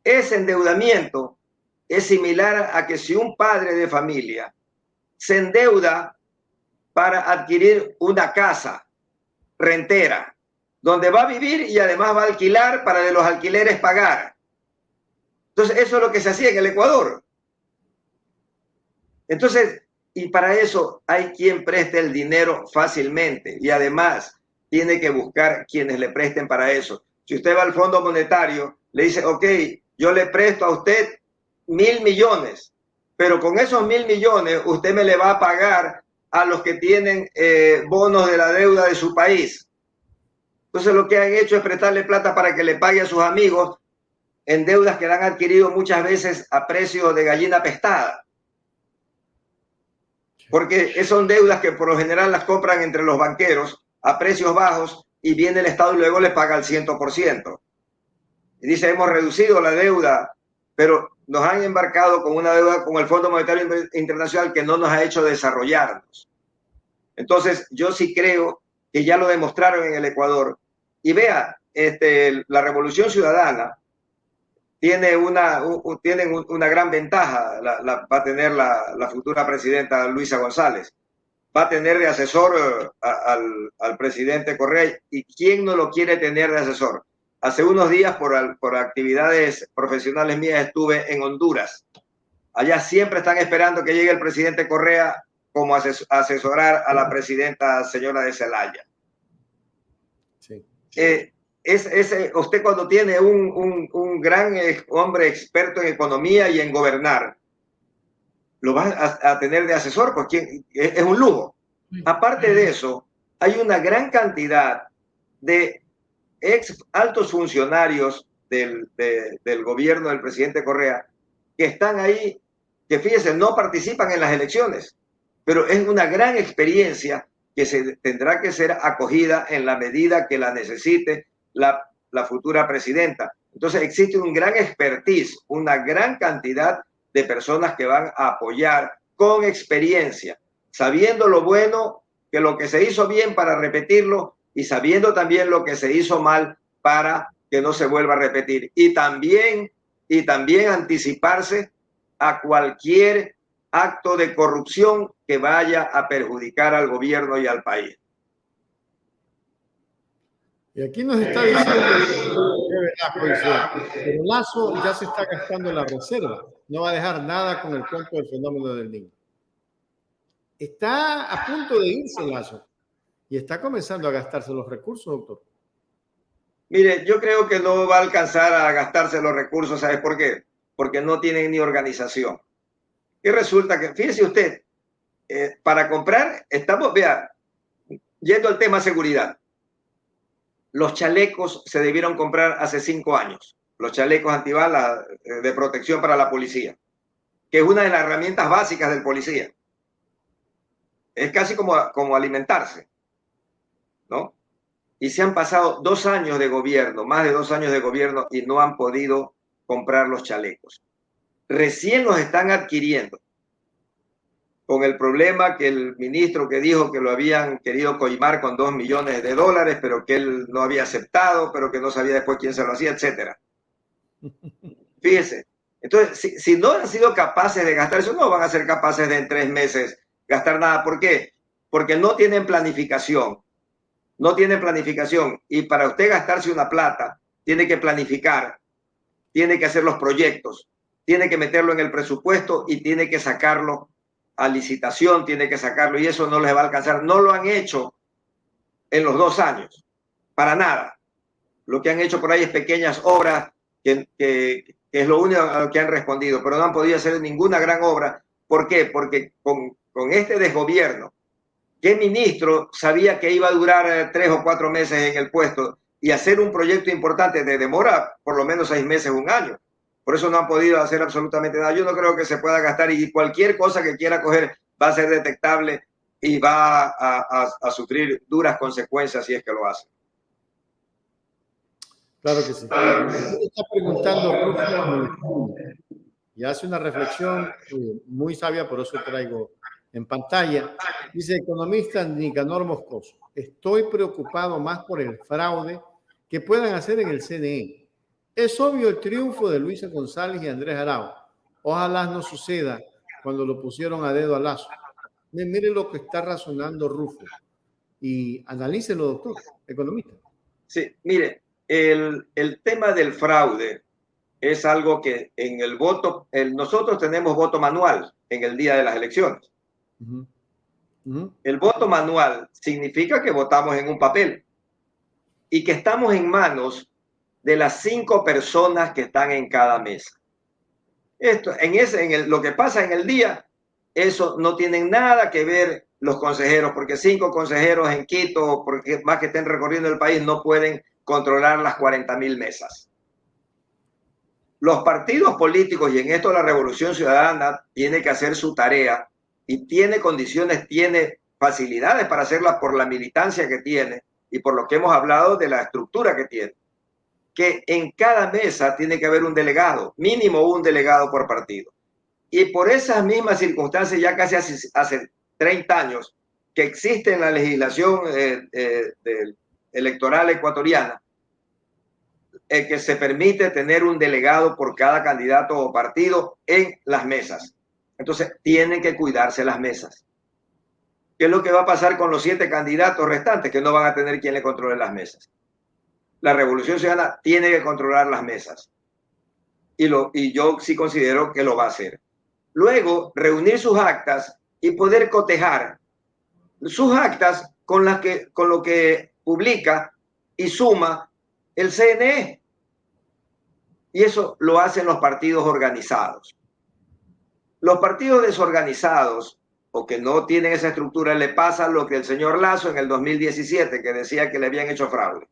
Speaker 2: Ese endeudamiento es similar a que si un padre de familia se endeuda para adquirir una casa rentera, donde va a vivir y además va a alquilar para de los alquileres pagar. Entonces, eso es lo que se hacía en el Ecuador. Entonces, y para eso hay quien preste el dinero fácilmente y además tiene que buscar quienes le presten para eso. Si usted va al Fondo Monetario, le dice, ok, yo le presto a usted 1.000 millones, pero con esos 1.000 millones usted me le va a pagar a los que tienen bonos de la deuda de su país. Entonces lo que han hecho es prestarle plata para que le pague a sus amigos en deudas que la han adquirido muchas veces a precio de gallina pestada. Porque son deudas que por lo general las compran entre los banqueros a precios bajos y viene el Estado y luego le paga el 100%. Y dice, hemos reducido la deuda, pero nos han embarcado con una deuda con el Fondo Monetario Internacional que no nos ha hecho desarrollarnos. Entonces, yo sí creo que ya lo demostraron en el Ecuador. Y vea, la Revolución Ciudadana tiene una gran ventaja, va a tener la futura presidenta Luisa González. Va a tener de asesor al presidente Correa. ¿Y quién no lo quiere tener de asesor? Hace unos días, por actividades profesionales mías, estuve en Honduras. Allá siempre están esperando que llegue el presidente Correa como asesorar a la presidenta señora de Zelaya. Sí. Usted cuando tiene un gran hombre experto en economía y en gobernar, lo va a tener de asesor, porque es un lujo. Aparte de eso, hay una gran cantidad de altos funcionarios del gobierno del presidente Correa que están ahí, que fíjense, no participan en las elecciones, pero es una gran experiencia que tendrá que ser acogida en la medida que la necesite la futura presidenta. Entonces existe un gran expertise, una gran cantidad de personas que van a apoyar con experiencia, sabiendo lo bueno, que lo que se hizo bien para repetirlo y sabiendo también lo que se hizo mal para que no se vuelva a repetir. Y también y también anticiparse a cualquier acto de corrupción que vaya a perjudicar al gobierno y al país.
Speaker 1: Y aquí nos está diciendo, pero Lasso ya se está gastando la reserva, no va a dejar nada con el cuento del fenómeno del Niño. Está a punto de irse Lasso y está comenzando a gastarse los recursos, doctor.
Speaker 2: Mire, yo creo que no va a alcanzar a gastarse los recursos, ¿sabes por qué? Porque no tienen ni organización. Y resulta que, fíjese usted, para comprar, estamos, vea, yendo al tema seguridad. Los chalecos se debieron comprar hace 5 años. Los chalecos antibalas de protección para la policía, que es una de las herramientas básicas del policía. Es casi como alimentarse, ¿no? Y se han pasado 2 años de gobierno, más de 2 años de gobierno, y no han podido comprar los chalecos. Recién los están adquiriendo, con el problema que el ministro que dijo que lo habían querido coimar con $2 millones, pero que él no había aceptado, pero que no sabía después quién se lo hacía, etc. Fíjese, entonces, si no han sido capaces de gastar eso, no van a ser capaces de en 3 meses gastar nada. ¿Por qué? Porque no tienen planificación. No tienen planificación. Y para usted gastarse una plata, tiene que planificar, tiene que hacer los proyectos, tiene que meterlo en el presupuesto y tiene que sacarlo a licitación, tiene que sacarlo, y eso no les va a alcanzar. No lo han hecho en los 2 años, para nada. Lo que han hecho por ahí es pequeñas obras, que es lo único a lo que han respondido, pero no han podido hacer ninguna gran obra. ¿Por qué? Porque con este desgobierno, ¿qué ministro sabía que iba a durar 3 o 4 meses en el puesto y hacer un proyecto importante de demora por lo menos 6 meses, 1 año? Por eso no han podido hacer absolutamente nada. Yo no creo que se pueda gastar, y cualquier cosa que quiera coger va a ser detectable y va a sufrir duras consecuencias si es que lo hace.
Speaker 1: Claro que sí. Está preguntando y hace una reflexión muy sabia, por eso traigo en pantalla. Dice, economista Nicanor Moscoso, estoy preocupado más por el fraude que puedan hacer en el CNE. Es obvio el triunfo de Luisa González y Andrés Arauz. Ojalá no suceda cuando lo pusieron a dedo a Lasso. Mire lo que está razonando Rufo y analícelo, doctor, economista.
Speaker 2: Sí, mire, el tema del fraude es algo que en el voto, nosotros tenemos voto manual en el día de las elecciones. El voto manual significa que votamos en un papel y que estamos en manos de las 5 personas que están en cada mesa. Esto, lo que pasa en el día, eso no tiene nada que ver los consejeros, porque 5 consejeros en Quito, porque más que estén recorriendo el país, no pueden controlar las 40.000 mesas. Los partidos políticos, y en esto la Revolución Ciudadana tiene que hacer su tarea y tiene condiciones, tiene facilidades para hacerla por la militancia que tiene y por lo que hemos hablado de la estructura que tiene, que en cada mesa tiene que haber un delegado, mínimo un delegado por partido. Y por esas mismas circunstancias, ya casi hace 30 años que existe en la legislación electoral ecuatoriana, que se permite tener un delegado por cada candidato o partido en las mesas. Entonces, tienen que cuidarse las mesas. ¿Qué es lo que va a pasar con los 7 candidatos restantes que no van a tener quien le controle las mesas? La Revolución Ciudadana tiene que controlar las mesas. Y yo sí considero que lo va a hacer. Luego, reunir sus actas y poder cotejar sus actas con lo que publica y suma el CNE. Y eso lo hacen los partidos organizados. Los partidos desorganizados o que no tienen esa estructura le pasa lo que el señor Lasso en el 2017, que decía que le habían hecho fraude.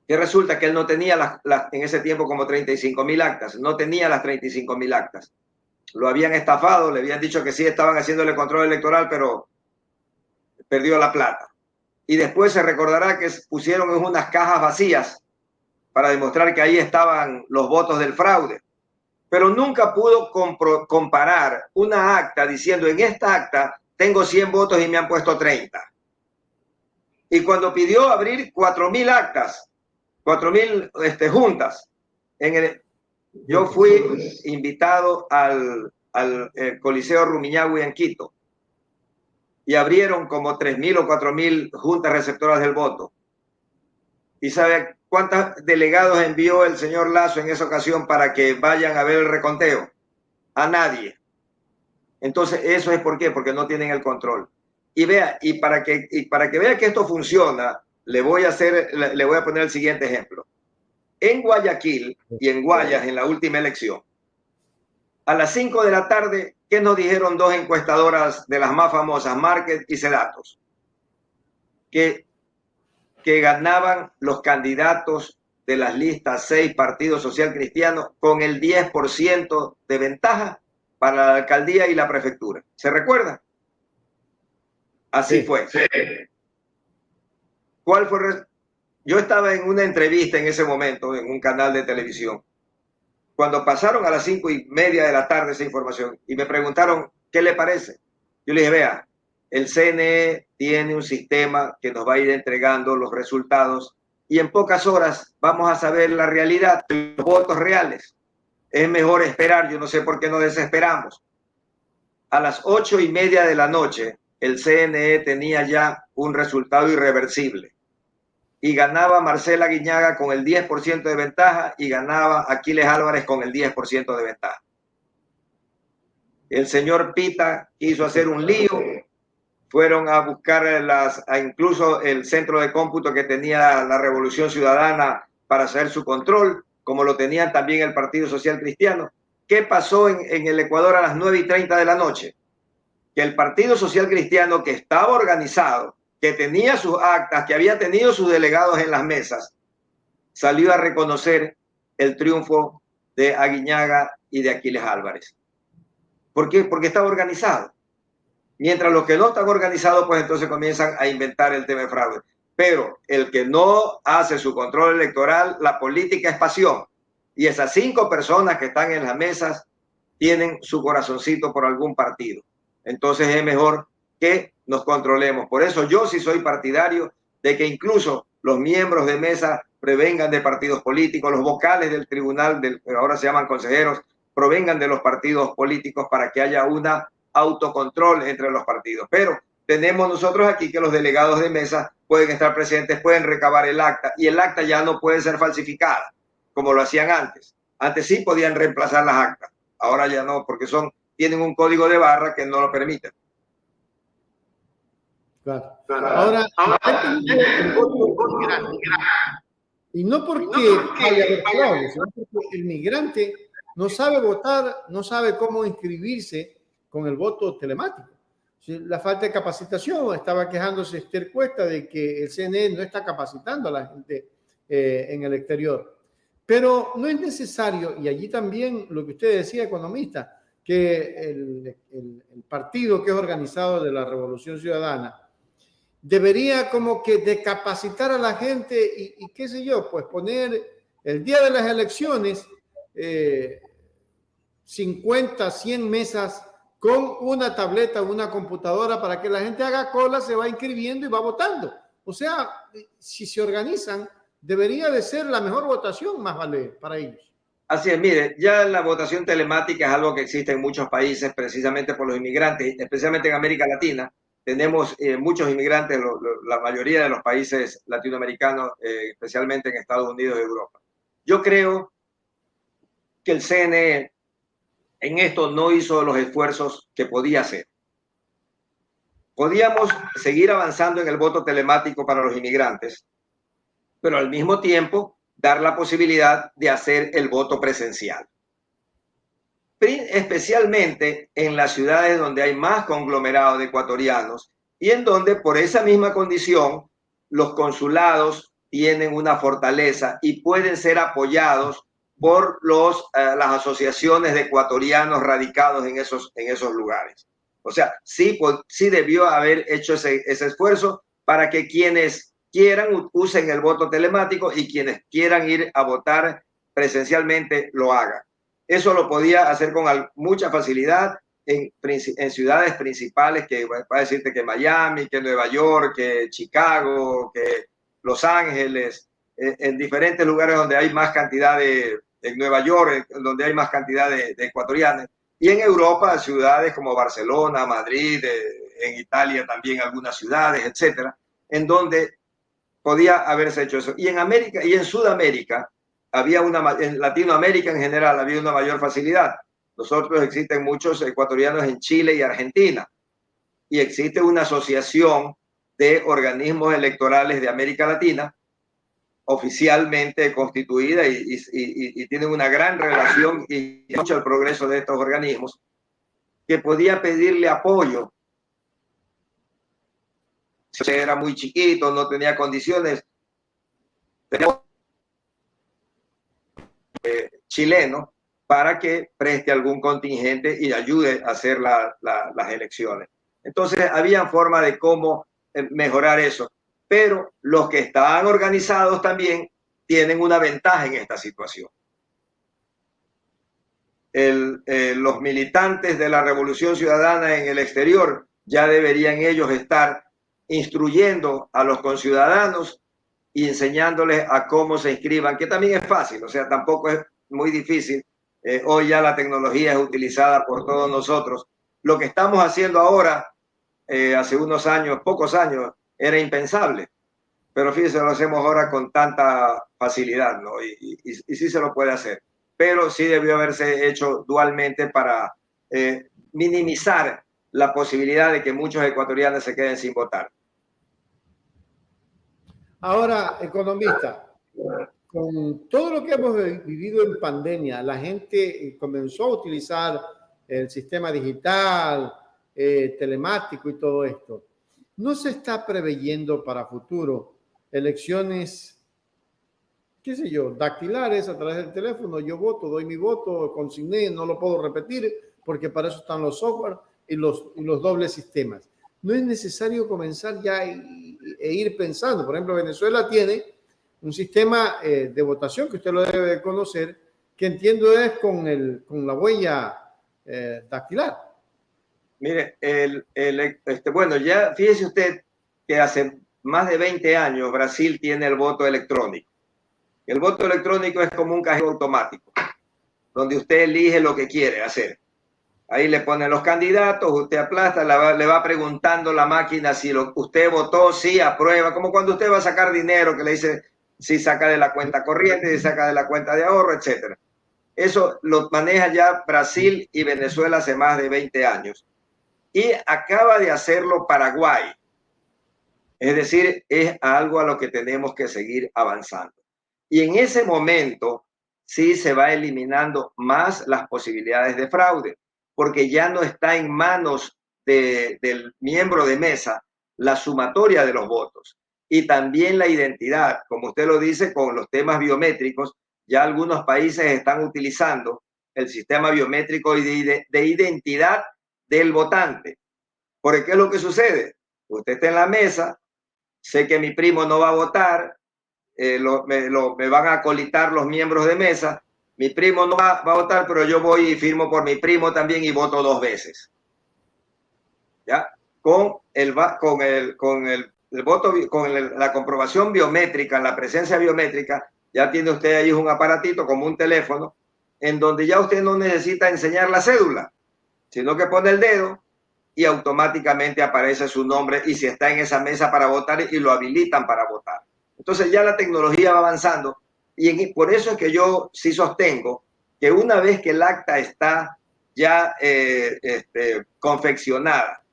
Speaker 2: Que resulta que él no tenía en ese tiempo como 35.000 actas, no tenía las 35.000 actas. Lo habían estafado, le habían dicho que sí estaban haciéndole control electoral, pero perdió la plata. Y después se recordará que pusieron en unas cajas vacías para demostrar que ahí estaban los votos del fraude. Pero nunca pudo comparar una acta diciendo, en esta acta tengo 100 votos y me han puesto 30. Y cuando pidió abrir 4.000 actas, 4.000 juntas, Yo fui invitado al Coliseo Rumiñahui en Quito y abrieron como 3.000 o 4.000 juntas receptoras del voto. ¿Y sabe cuántos delegados envió el señor Lasso en esa ocasión para que vayan a ver el reconteo? A nadie. Entonces, ¿eso es por qué? Porque no tienen el control. Y para que vea que esto funciona, le voy a poner el siguiente ejemplo. En Guayaquil y en Guayas, en la última elección, a las 5 de la tarde, ¿qué nos dijeron dos encuestadoras de las más famosas, Market y Cedatos? Que ganaban los candidatos de las listas 6 partidos social cristiano con el 10% de ventaja para la alcaldía y la prefectura. ¿Se recuerda? Así fue. Sí. ¿Cuál fue? Yo estaba en una entrevista en ese momento en un canal de televisión. Cuando pasaron a las 5:30 de la tarde esa información y me preguntaron, ¿qué le parece? Yo le dije, vea, el CNE tiene un sistema que nos va a ir entregando los resultados y en pocas horas vamos a saber la realidad, los votos reales. Es mejor esperar, yo no sé por qué nos desesperamos. A las 8:30 de la noche, el CNE tenía ya un resultado irreversible y ganaba Marcela Guiñaga con el 10% de ventaja y ganaba Aquiles Álvarez con el 10% de ventaja. El señor Pita quiso hacer un lío, fueron a buscar incluso el centro de cómputo que tenía la Revolución Ciudadana para hacer su control, como lo tenía también el Partido Social Cristiano. ¿Qué pasó en el Ecuador a las 9:30 de la noche? Que el Partido Social Cristiano, que estaba organizado, que tenía sus actas, que había tenido sus delegados en las mesas, salió a reconocer el triunfo de Aguiñaga y de Aquiles Álvarez. ¿Por qué? Porque estaba organizado. Mientras los que no están organizados, pues entonces comienzan a inventar el tema de fraude. Pero el que no hace su control electoral, la política es pasión. Y esas 5 personas que están en las mesas tienen su corazoncito por algún partido. Entonces es mejor que nos controlemos. Por eso yo sí soy partidario de que incluso los miembros de mesa provengan de partidos políticos, los vocales del tribunal, que ahora se llaman consejeros, provengan de los partidos políticos para que haya una autocontrol entre los partidos. Pero tenemos nosotros aquí que los delegados de mesa pueden estar presentes, pueden recabar el acta y el acta ya no puede ser falsificada como lo hacían antes. Antes sí podían reemplazar las actas, ahora ya no, porque tienen un código de barra que no lo permite.
Speaker 1: Claro. Ahora, y no porque haya fraude, sino porque el migrante no sabe votar, no sabe cómo inscribirse con el voto telemático. La falta de capacitación, estaba quejándose Esther Cuesta de que el CNE no está capacitando a la gente en el exterior. Pero no es necesario, y allí también lo que usted decía, economista, que el partido que es organizado de la Revolución Ciudadana debería como que de capacitar a la gente y qué sé yo, pues poner el día de las elecciones 50, 100 mesas con una tableta o una computadora para que la gente haga cola, se va inscribiendo y va votando. O sea, si se organizan, debería de ser la mejor votación, más vale, para ellos.
Speaker 2: Así es, mire, ya la votación telemática es algo que existe en muchos países, precisamente por los inmigrantes, especialmente en América Latina. Tenemos muchos inmigrantes, la mayoría de los países latinoamericanos, especialmente en Estados Unidos y Europa. Yo creo que el CNE en esto no hizo los esfuerzos que podía hacer. Podíamos seguir avanzando en el voto telemático para los inmigrantes, pero al mismo tiempo dar la posibilidad de hacer el voto presencial. Especialmente en las ciudades donde hay más conglomerado de ecuatorianos y en donde por esa misma condición los consulados tienen una fortaleza y pueden ser apoyados por las asociaciones de ecuatorianos radicados en esos lugares. O sea, sí debió haber hecho ese esfuerzo para que quienes quieran usen el voto telemático y quienes quieran ir a votar presencialmente lo hagan. Eso lo podía hacer con mucha facilidad en ciudades principales, que va a decirte que Miami, que Nueva York, que Chicago, que Los Ángeles, en diferentes lugares donde hay más cantidad de en Nueva York, donde hay más cantidad de ecuatorianos, y en Europa, ciudades como Barcelona, Madrid, en Italia también algunas ciudades, etcétera, en donde podía haberse hecho eso. Y en América y en Sudamérica, en Latinoamérica en general, había una mayor facilidad. Nosotros existen muchos ecuatorianos en Chile y Argentina, y existe una asociación de organismos electorales de América Latina oficialmente constituida y tienen una gran relación y mucho el progreso de estos organismos, que podía pedirle apoyo. Si era muy chiquito, no tenía condiciones, chileno, para que preste algún contingente y ayude a hacer las elecciones. Entonces, había forma de cómo mejorar eso. Pero los que estaban organizados también tienen una ventaja en esta situación. Los militantes de la Revolución Ciudadana en el exterior ya deberían ellos estar instruyendo a los conciudadanos y enseñándoles a cómo se inscriban, que también es fácil, o sea, tampoco es muy difícil. Hoy ya la tecnología es utilizada por todos nosotros. Lo que estamos haciendo ahora, hace unos años, pocos años, era impensable. Pero fíjense, lo hacemos ahora con tanta facilidad, ¿no? Y sí se lo puede hacer. Pero sí debió haberse hecho dualmente para minimizar la posibilidad de que muchos ecuatorianos se queden sin votar.
Speaker 1: Ahora, economista, con todo lo que hemos vivido en pandemia, la gente comenzó a utilizar el sistema digital, telemático y todo esto. ¿No se está preveyendo para futuro elecciones, qué sé yo, dactilares a través del teléfono? Yo voto, doy mi voto, consigné, no lo puedo repetir porque para eso están los software y los dobles sistemas. No es necesario comenzar ya e ir pensando. Por ejemplo, Venezuela tiene un sistema de votación que usted lo debe de conocer, que entiendo es con la huella dactilar.
Speaker 2: Mire, bueno, ya fíjese usted que hace más de 20 años Brasil tiene el voto electrónico. El voto electrónico es como un cajero automático, donde usted elige lo que quiere hacer. Ahí le ponen los candidatos, usted aplasta, le va preguntando la máquina si usted votó, sí, aprueba, como cuando usted va a sacar dinero, que le dice si saca de la cuenta corriente, si saca de la cuenta de ahorro, etc. Eso lo maneja ya Brasil y Venezuela hace más de 20 años. Y acaba de hacerlo Paraguay. Es decir, es algo a lo que tenemos que seguir avanzando. Y en ese momento sí se va eliminando más las posibilidades de fraude, porque ya no está en manos del miembro de mesa la sumatoria de los votos y también la identidad, como usted lo dice, con los temas biométricos. Ya algunos países están utilizando el sistema biométrico de identidad del votante. Porque ¿qué es lo que sucede? Usted está en la mesa, sé que mi primo no va a votar, me van a colitar los miembros de mesa, mi primo no va a votar, pero yo voy y firmo por mi primo también y voto 2 veces. ¿Ya? Con el voto, la comprobación biométrica, la presencia biométrica, ya tiene usted ahí un aparatito como un teléfono, en donde ya usted no necesita enseñar la cédula, sino que pone el dedo y automáticamente aparece su nombre y si está en esa mesa para votar y lo habilitan para votar. Entonces ya la tecnología va avanzando y por eso es que yo sí sostengo que una vez que el acta está ya confeccionada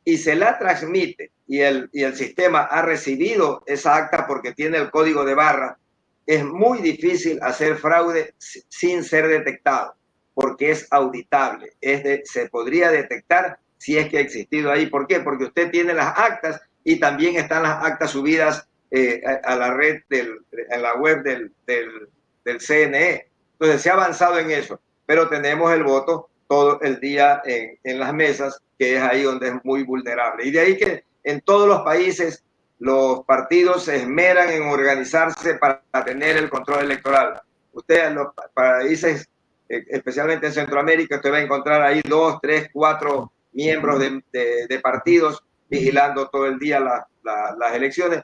Speaker 2: y se la transmite y el sistema ha recibido esa acta porque tiene el código de barra, es muy difícil hacer fraude sin ser detectado porque es auditable, se podría detectar si es que ha existido ahí. ¿Por qué? Porque usted tiene las actas y también están las actas subidas a la red, en la web del CNE. Entonces se ha avanzado en eso, pero tenemos el voto todo el día en las mesas, que es ahí donde es muy vulnerable. Y de ahí que en todos los países los partidos se esmeran en organizarse para tener el control electoral. Usted en los países, especialmente en Centroamérica, usted va a encontrar ahí 2, 3, 4 miembros de partidos vigilando todo el día las elecciones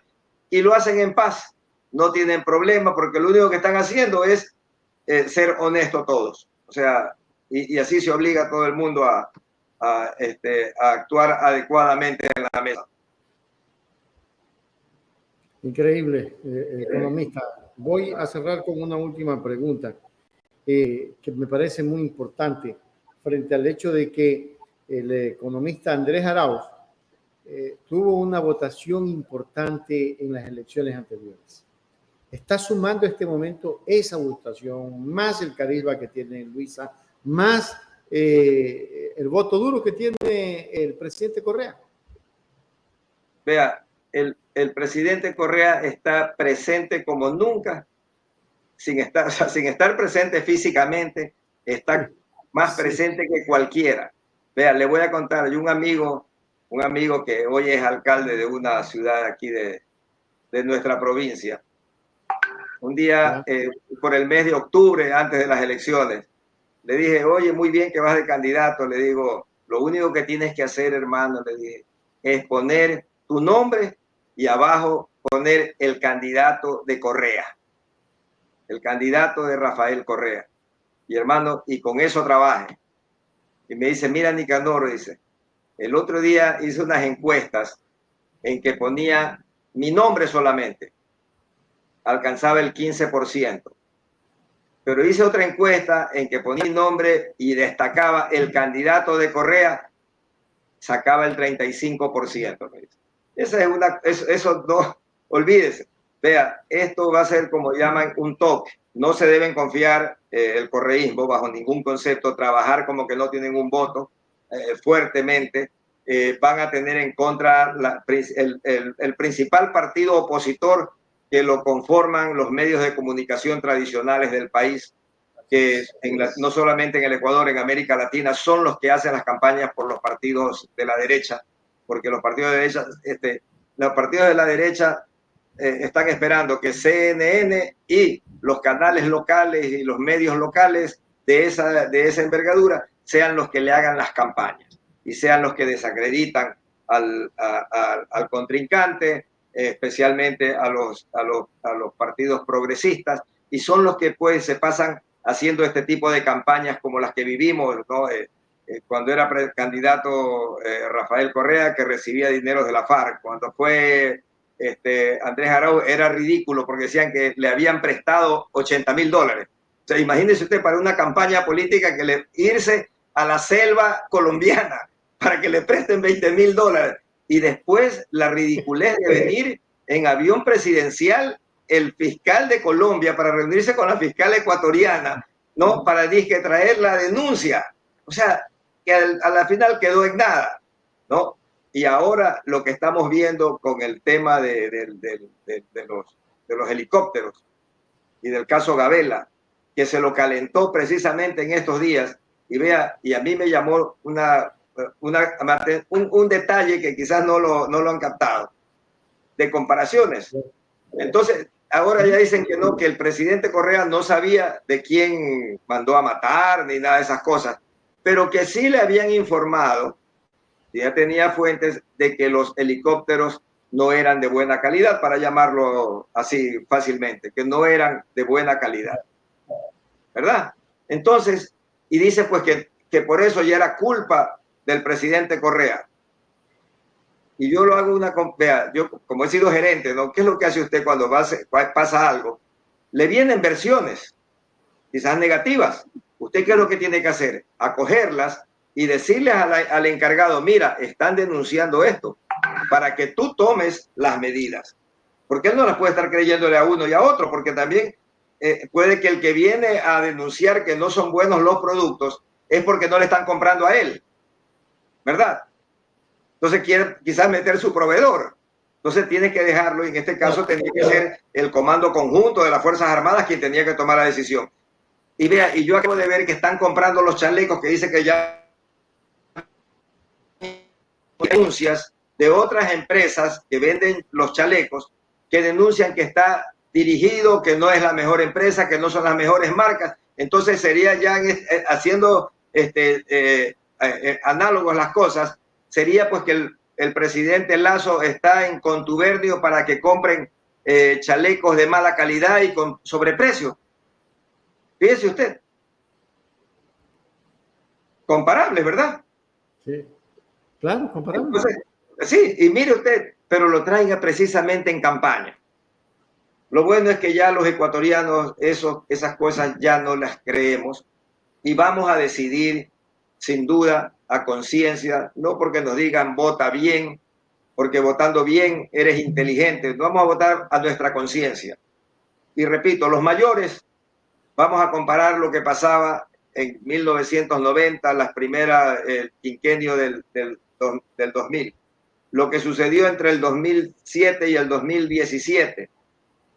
Speaker 2: y lo hacen en paz. No tienen problema porque lo único que están haciendo es ser honestos todos. O sea, y así se obliga a todo el mundo a actuar adecuadamente en la mesa.
Speaker 1: Increíble, economista. Voy a cerrar con una última pregunta que me parece muy importante frente al hecho de que el economista Andrés Arauz tuvo una votación importante en las elecciones anteriores. Está sumando este momento esa votación, más el carisma que tiene Luisa, más el voto duro que tiene el presidente Correa.
Speaker 2: Vea, el presidente Correa está presente como nunca, sin estar presente físicamente, está más presente que cualquiera. Vea, le voy a contar, hay un amigo que hoy es alcalde de una ciudad aquí de nuestra provincia. Un día, por el mes de octubre, antes de las elecciones, le dije, oye, muy bien que vas de candidato. Le digo, lo único que tienes que hacer, hermano, le dije, es poner tu nombre y abajo poner el candidato de Correa, el candidato de Rafael Correa. Y hermano, y con eso trabaje. Y me dice, mira, Nicanor, dice, el otro día hice unas encuestas en que ponía mi nombre solamente, alcanzaba el 15%. Pero hice otra encuesta en que ponía mi nombre y destacaba el candidato de Correa, sacaba el 35%. Eso no, olvídese. Vea, esto va a ser como llaman un toque. No se deben confiar el correísmo bajo ningún concepto, trabajar como que no tienen un voto fuertemente. Van a tener en contra el principal partido opositor que lo conforman los medios de comunicación tradicionales del país, que no solamente en el Ecuador, en América Latina, son los que hacen las campañas por los partidos de la derecha, porque los partidos de la derecha están esperando que CNN y los canales locales y los medios locales de esa envergadura sean los que le hagan las campañas y sean los que desacreditan al contrincante, especialmente a los partidos progresistas, y son los que pues se pasan haciendo este tipo de campañas como las que vivimos, ¿no? Cuando era candidato Rafael Correa, que recibía dinero de la FARC. Cuando fue Andrés Arauz, era ridículo porque decían que le habían prestado $80,000. O sea, imagínese usted para una campaña política que irse a la selva colombiana para que le presten $20,000 y después la ridiculez de venir en avión presidencial el fiscal de Colombia para reunirse con la fiscal ecuatoriana, ¿no? Para traer la denuncia. O sea, que a la final quedó en nada, ¿no? Y ahora lo que estamos viendo con el tema de los helicópteros y del caso Gabela, que se lo calentó precisamente en estos días, y a mí me llamó un detalle que quizás no lo han captado, de comparaciones. Entonces, ahora ya dicen que no, que el presidente Correa no sabía de quién mandó a matar ni nada de esas cosas, pero que sí le habían informado, ya tenía fuentes de que los helicópteros no eran de buena calidad, para llamarlo así fácilmente, que no eran de buena calidad, ¿verdad? Entonces, y dice pues que por eso ya era culpa del presidente Correa. Y yo lo hago vea, yo como he sido gerente, ¿no? ¿Qué es lo que hace usted cuando pasa algo? Le vienen versiones, quizás negativas. ¿Usted qué es lo que tiene que hacer? Acogerlas y decirle al encargado, mira, están denunciando esto, para que tú tomes las medidas. Porque él no las puede estar creyéndole a uno y a otro, porque también puede que el que viene a denunciar que no son buenos los productos es porque no le están comprando a él, ¿verdad? Entonces quiere quizás meter su proveedor. Entonces tiene que dejarlo, y en este caso tendría que ser el Comando Conjunto de las Fuerzas Armadas quien tenía que tomar la decisión. Y vea, y yo acabo de ver que están comprando los chalecos, que dice que ya denuncias de otras empresas que venden los chalecos, que denuncian que está dirigido, que no es la mejor empresa, que no son las mejores marcas. Entonces sería ya haciendo análogos las cosas, sería pues que el presidente Lasso está en contubernio para que compren chalecos de mala calidad y con sobreprecio. Fíjese usted. Comparable, ¿verdad?
Speaker 1: Sí, claro, comparable.
Speaker 2: Entonces, sí, y mire usted, pero lo traiga precisamente en campaña. Lo bueno es que ya los ecuatorianos esas cosas ya no las creemos y vamos a decidir sin duda a conciencia, no porque nos digan vota bien, porque votando bien eres inteligente, vamos a votar a nuestra conciencia. Y repito, los mayores, vamos a comparar lo que pasaba en 1990, las primeras, el quinquenio del 2000, lo que sucedió entre el 2007 y el 2017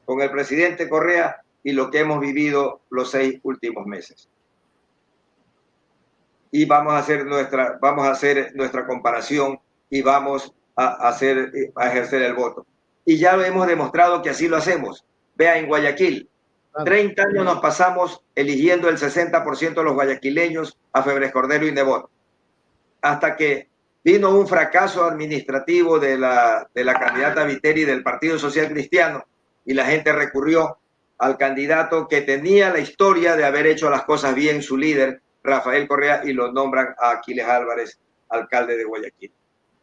Speaker 2: con el presidente Correa y lo que hemos vivido los 6 últimos meses. Y vamos a hacer nuestra comparación y vamos a ejercer el voto. Y ya lo hemos demostrado que así lo hacemos. Vea, en Guayaquil, 30 años nos pasamos eligiendo el 60% de los guayaquileños a Febres Cordero y Nebot, hasta que vino un fracaso administrativo de la candidata Viteri del Partido Social Cristiano y la gente recurrió al candidato que tenía la historia de haber hecho las cosas bien, su líder, Rafael Correa, y lo nombran a Aquiles Álvarez, alcalde de Guayaquil.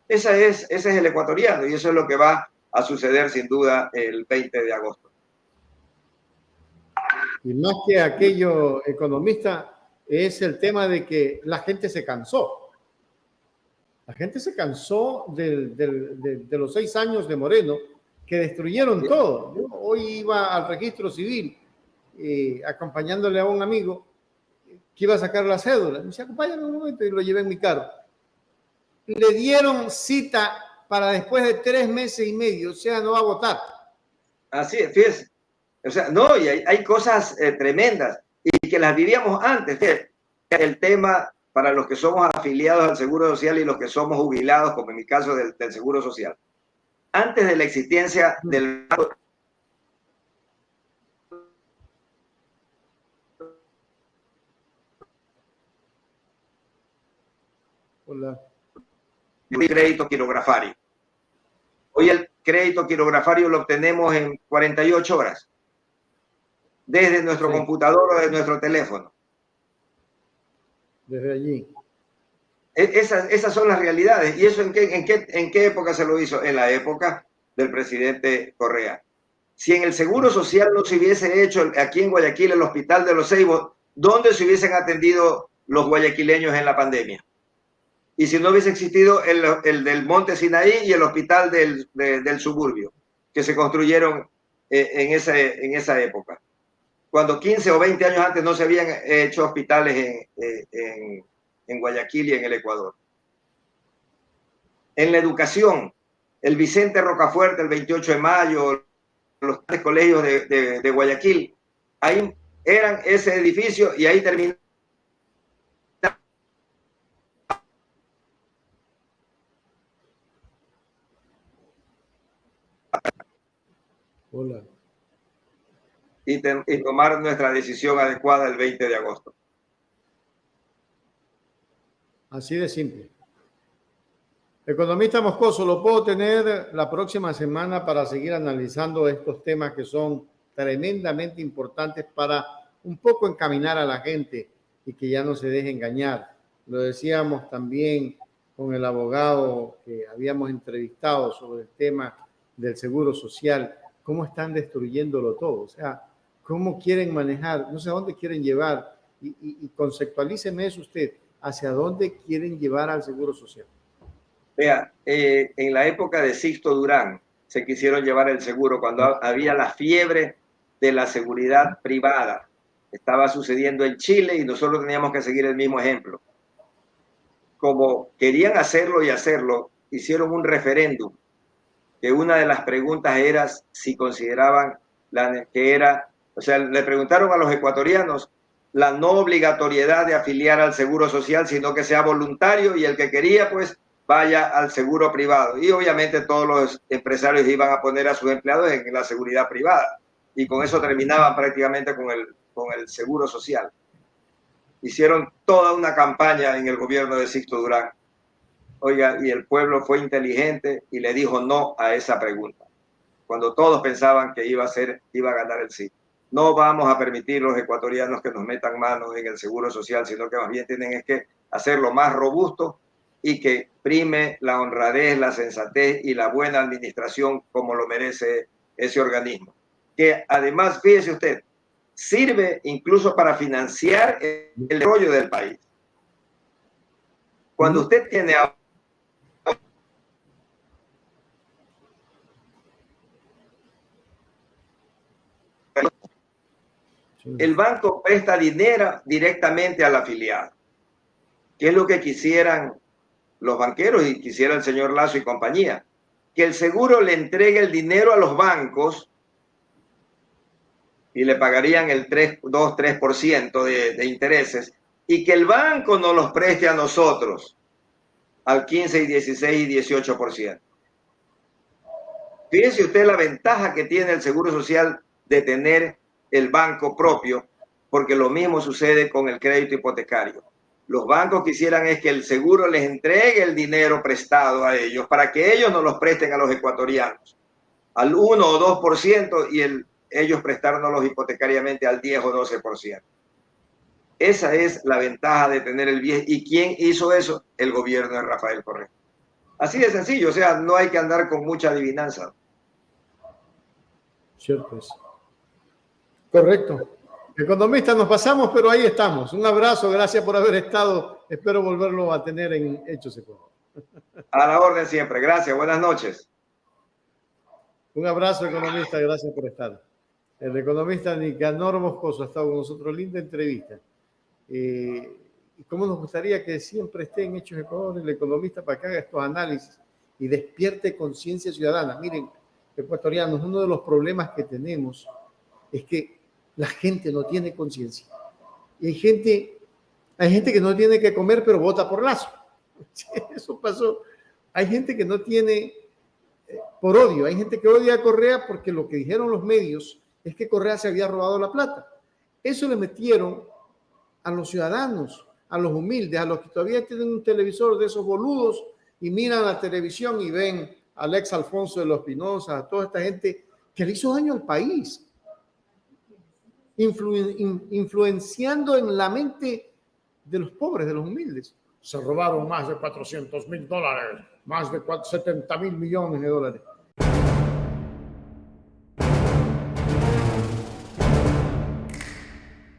Speaker 2: Ese es el ecuatoriano y eso es lo que va a suceder sin duda el 20 de agosto.
Speaker 1: Y más que aquello, economista, es el tema de que la gente se cansó. La gente se cansó de los 6 años de Moreno, que destruyeron todo. Yo hoy iba al registro civil acompañándole a un amigo que iba a sacar la cédula. Me dice, acompáñame un momento, y lo llevé en mi carro. Le dieron cita para después de 3 meses y medio, o sea, no va a votar.
Speaker 2: Así es, fíjese. O sea, no, y hay cosas tremendas y que las vivíamos antes. Fíjese, el tema para los que somos afiliados al Seguro Social y los que somos jubilados, como en mi caso del Seguro Social. Antes de la existencia del...
Speaker 1: Hola.
Speaker 2: crédito quirografario. Hoy el crédito quirografario lo obtenemos en 48 horas, desde nuestro computador o de nuestro teléfono.
Speaker 1: Desde allí.
Speaker 2: Esas son las realidades. ¿Y eso en qué época se lo hizo? En la época del presidente Correa. Si en el Seguro Social no se hubiese hecho aquí en Guayaquil el Hospital de los Ceibos, ¿dónde se hubiesen atendido los guayaquileños en la pandemia? Y si no hubiese existido el del Monte Sinaí y el Hospital del Suburbio, que se construyeron en esa época, cuando 15 o 20 años antes no se habían hecho hospitales en Guayaquil y en el Ecuador. En la educación, el Vicente Rocafuerte, el 28 de mayo, los 3 colegios de Guayaquil, ahí eran ese edificio y ahí terminó.
Speaker 1: Hola.
Speaker 2: Y tomar nuestra decisión adecuada el 20 de agosto.
Speaker 1: Así de simple. Economista Moscoso, lo puedo tener la próxima semana para seguir analizando estos temas que son tremendamente importantes para un poco encaminar a la gente y que ya no se deje engañar. Lo decíamos también con el abogado que habíamos entrevistado sobre el tema del seguro social, cómo están destruyéndolo todo, o sea, cómo quieren manejar, no sé a dónde quieren llevar, y conceptualíceme eso usted, hacia dónde quieren llevar al seguro social.
Speaker 2: Vea, en la época de Sixto Durán se quisieron llevar el seguro cuando había la fiebre de la seguridad privada. Estaba sucediendo en Chile y nosotros teníamos que seguir el mismo ejemplo. Como querían hacerlo, hicieron un referéndum que una de las preguntas era si consideraban o sea, le preguntaron a los ecuatorianos la no obligatoriedad de afiliar al seguro social, sino que sea voluntario y el que quería, pues, vaya al seguro privado. Y obviamente todos los empresarios iban a poner a sus empleados en la seguridad privada. Y con eso terminaban prácticamente con el seguro social. Hicieron toda una campaña en el gobierno de Sixto Durán. Oiga, y el pueblo fue inteligente y le dijo no a esa pregunta, cuando todos pensaban que iba a ganar el sí. no vamos a permitir los ecuatorianos que nos metan manos en el seguro social, sino que más bien tienen que hacerlo más robusto y que prime la honradez, la sensatez y la buena administración como lo merece ese organismo. Que además, fíjese usted, sirve incluso para financiar el desarrollo del país. Cuando usted tiene el banco presta dinero directamente al afiliado, que es lo que quisieran los banqueros y quisiera el señor Lasso y compañía, que el seguro le entregue el dinero a los bancos y le pagarían el 2-3% de intereses, y que el banco nos los preste a nosotros al 15, 16 y 18%. Fíjese usted la ventaja que tiene el Seguro Social de tener el banco propio, porque lo mismo sucede con el crédito hipotecario. Los bancos quisieran es que el seguro les entregue el dinero prestado a ellos para que ellos nos los presten a los ecuatorianos al 1 o 2% y ellos prestárnoslos hipotecariamente al 10 o 12%. Esa es la ventaja de tener el bien. ¿Y quién hizo eso? El gobierno de Rafael Correa. Así de sencillo, o sea, no hay que andar con mucha adivinanza.
Speaker 1: Cierto es. Correcto. Economista, nos pasamos, pero ahí estamos. Un abrazo, gracias por haber estado. Espero volverlo a tener en Hechos Ecuador.
Speaker 2: A la orden siempre. Gracias. Buenas noches.
Speaker 1: Un abrazo, economista. Gracias por estar. El economista Nicanor Moscoso ha estado con nosotros. Linda entrevista. Y cómo nos gustaría que siempre esté en Hechos Ecuador el economista para que haga estos análisis y despierte conciencia ciudadana. Miren, ecuatorianos, uno de los problemas que tenemos es que la gente no tiene conciencia. Y hay gente que no tiene que comer, pero vota por Lasso. Eso pasó. Hay gente que no tiene por odio. Hay gente que odia a Correa porque lo que dijeron los medios es que Correa se había robado la plata. Eso le metieron a los ciudadanos, a los humildes, a los que todavía tienen un televisor de esos boludos y miran la televisión y ven a Alex Alfonso de los Pinoza, a toda esta gente que le hizo daño al país, influenciando en la mente de los pobres, de los humildes. Se robaron más de $400,000, más de $70,000 millones.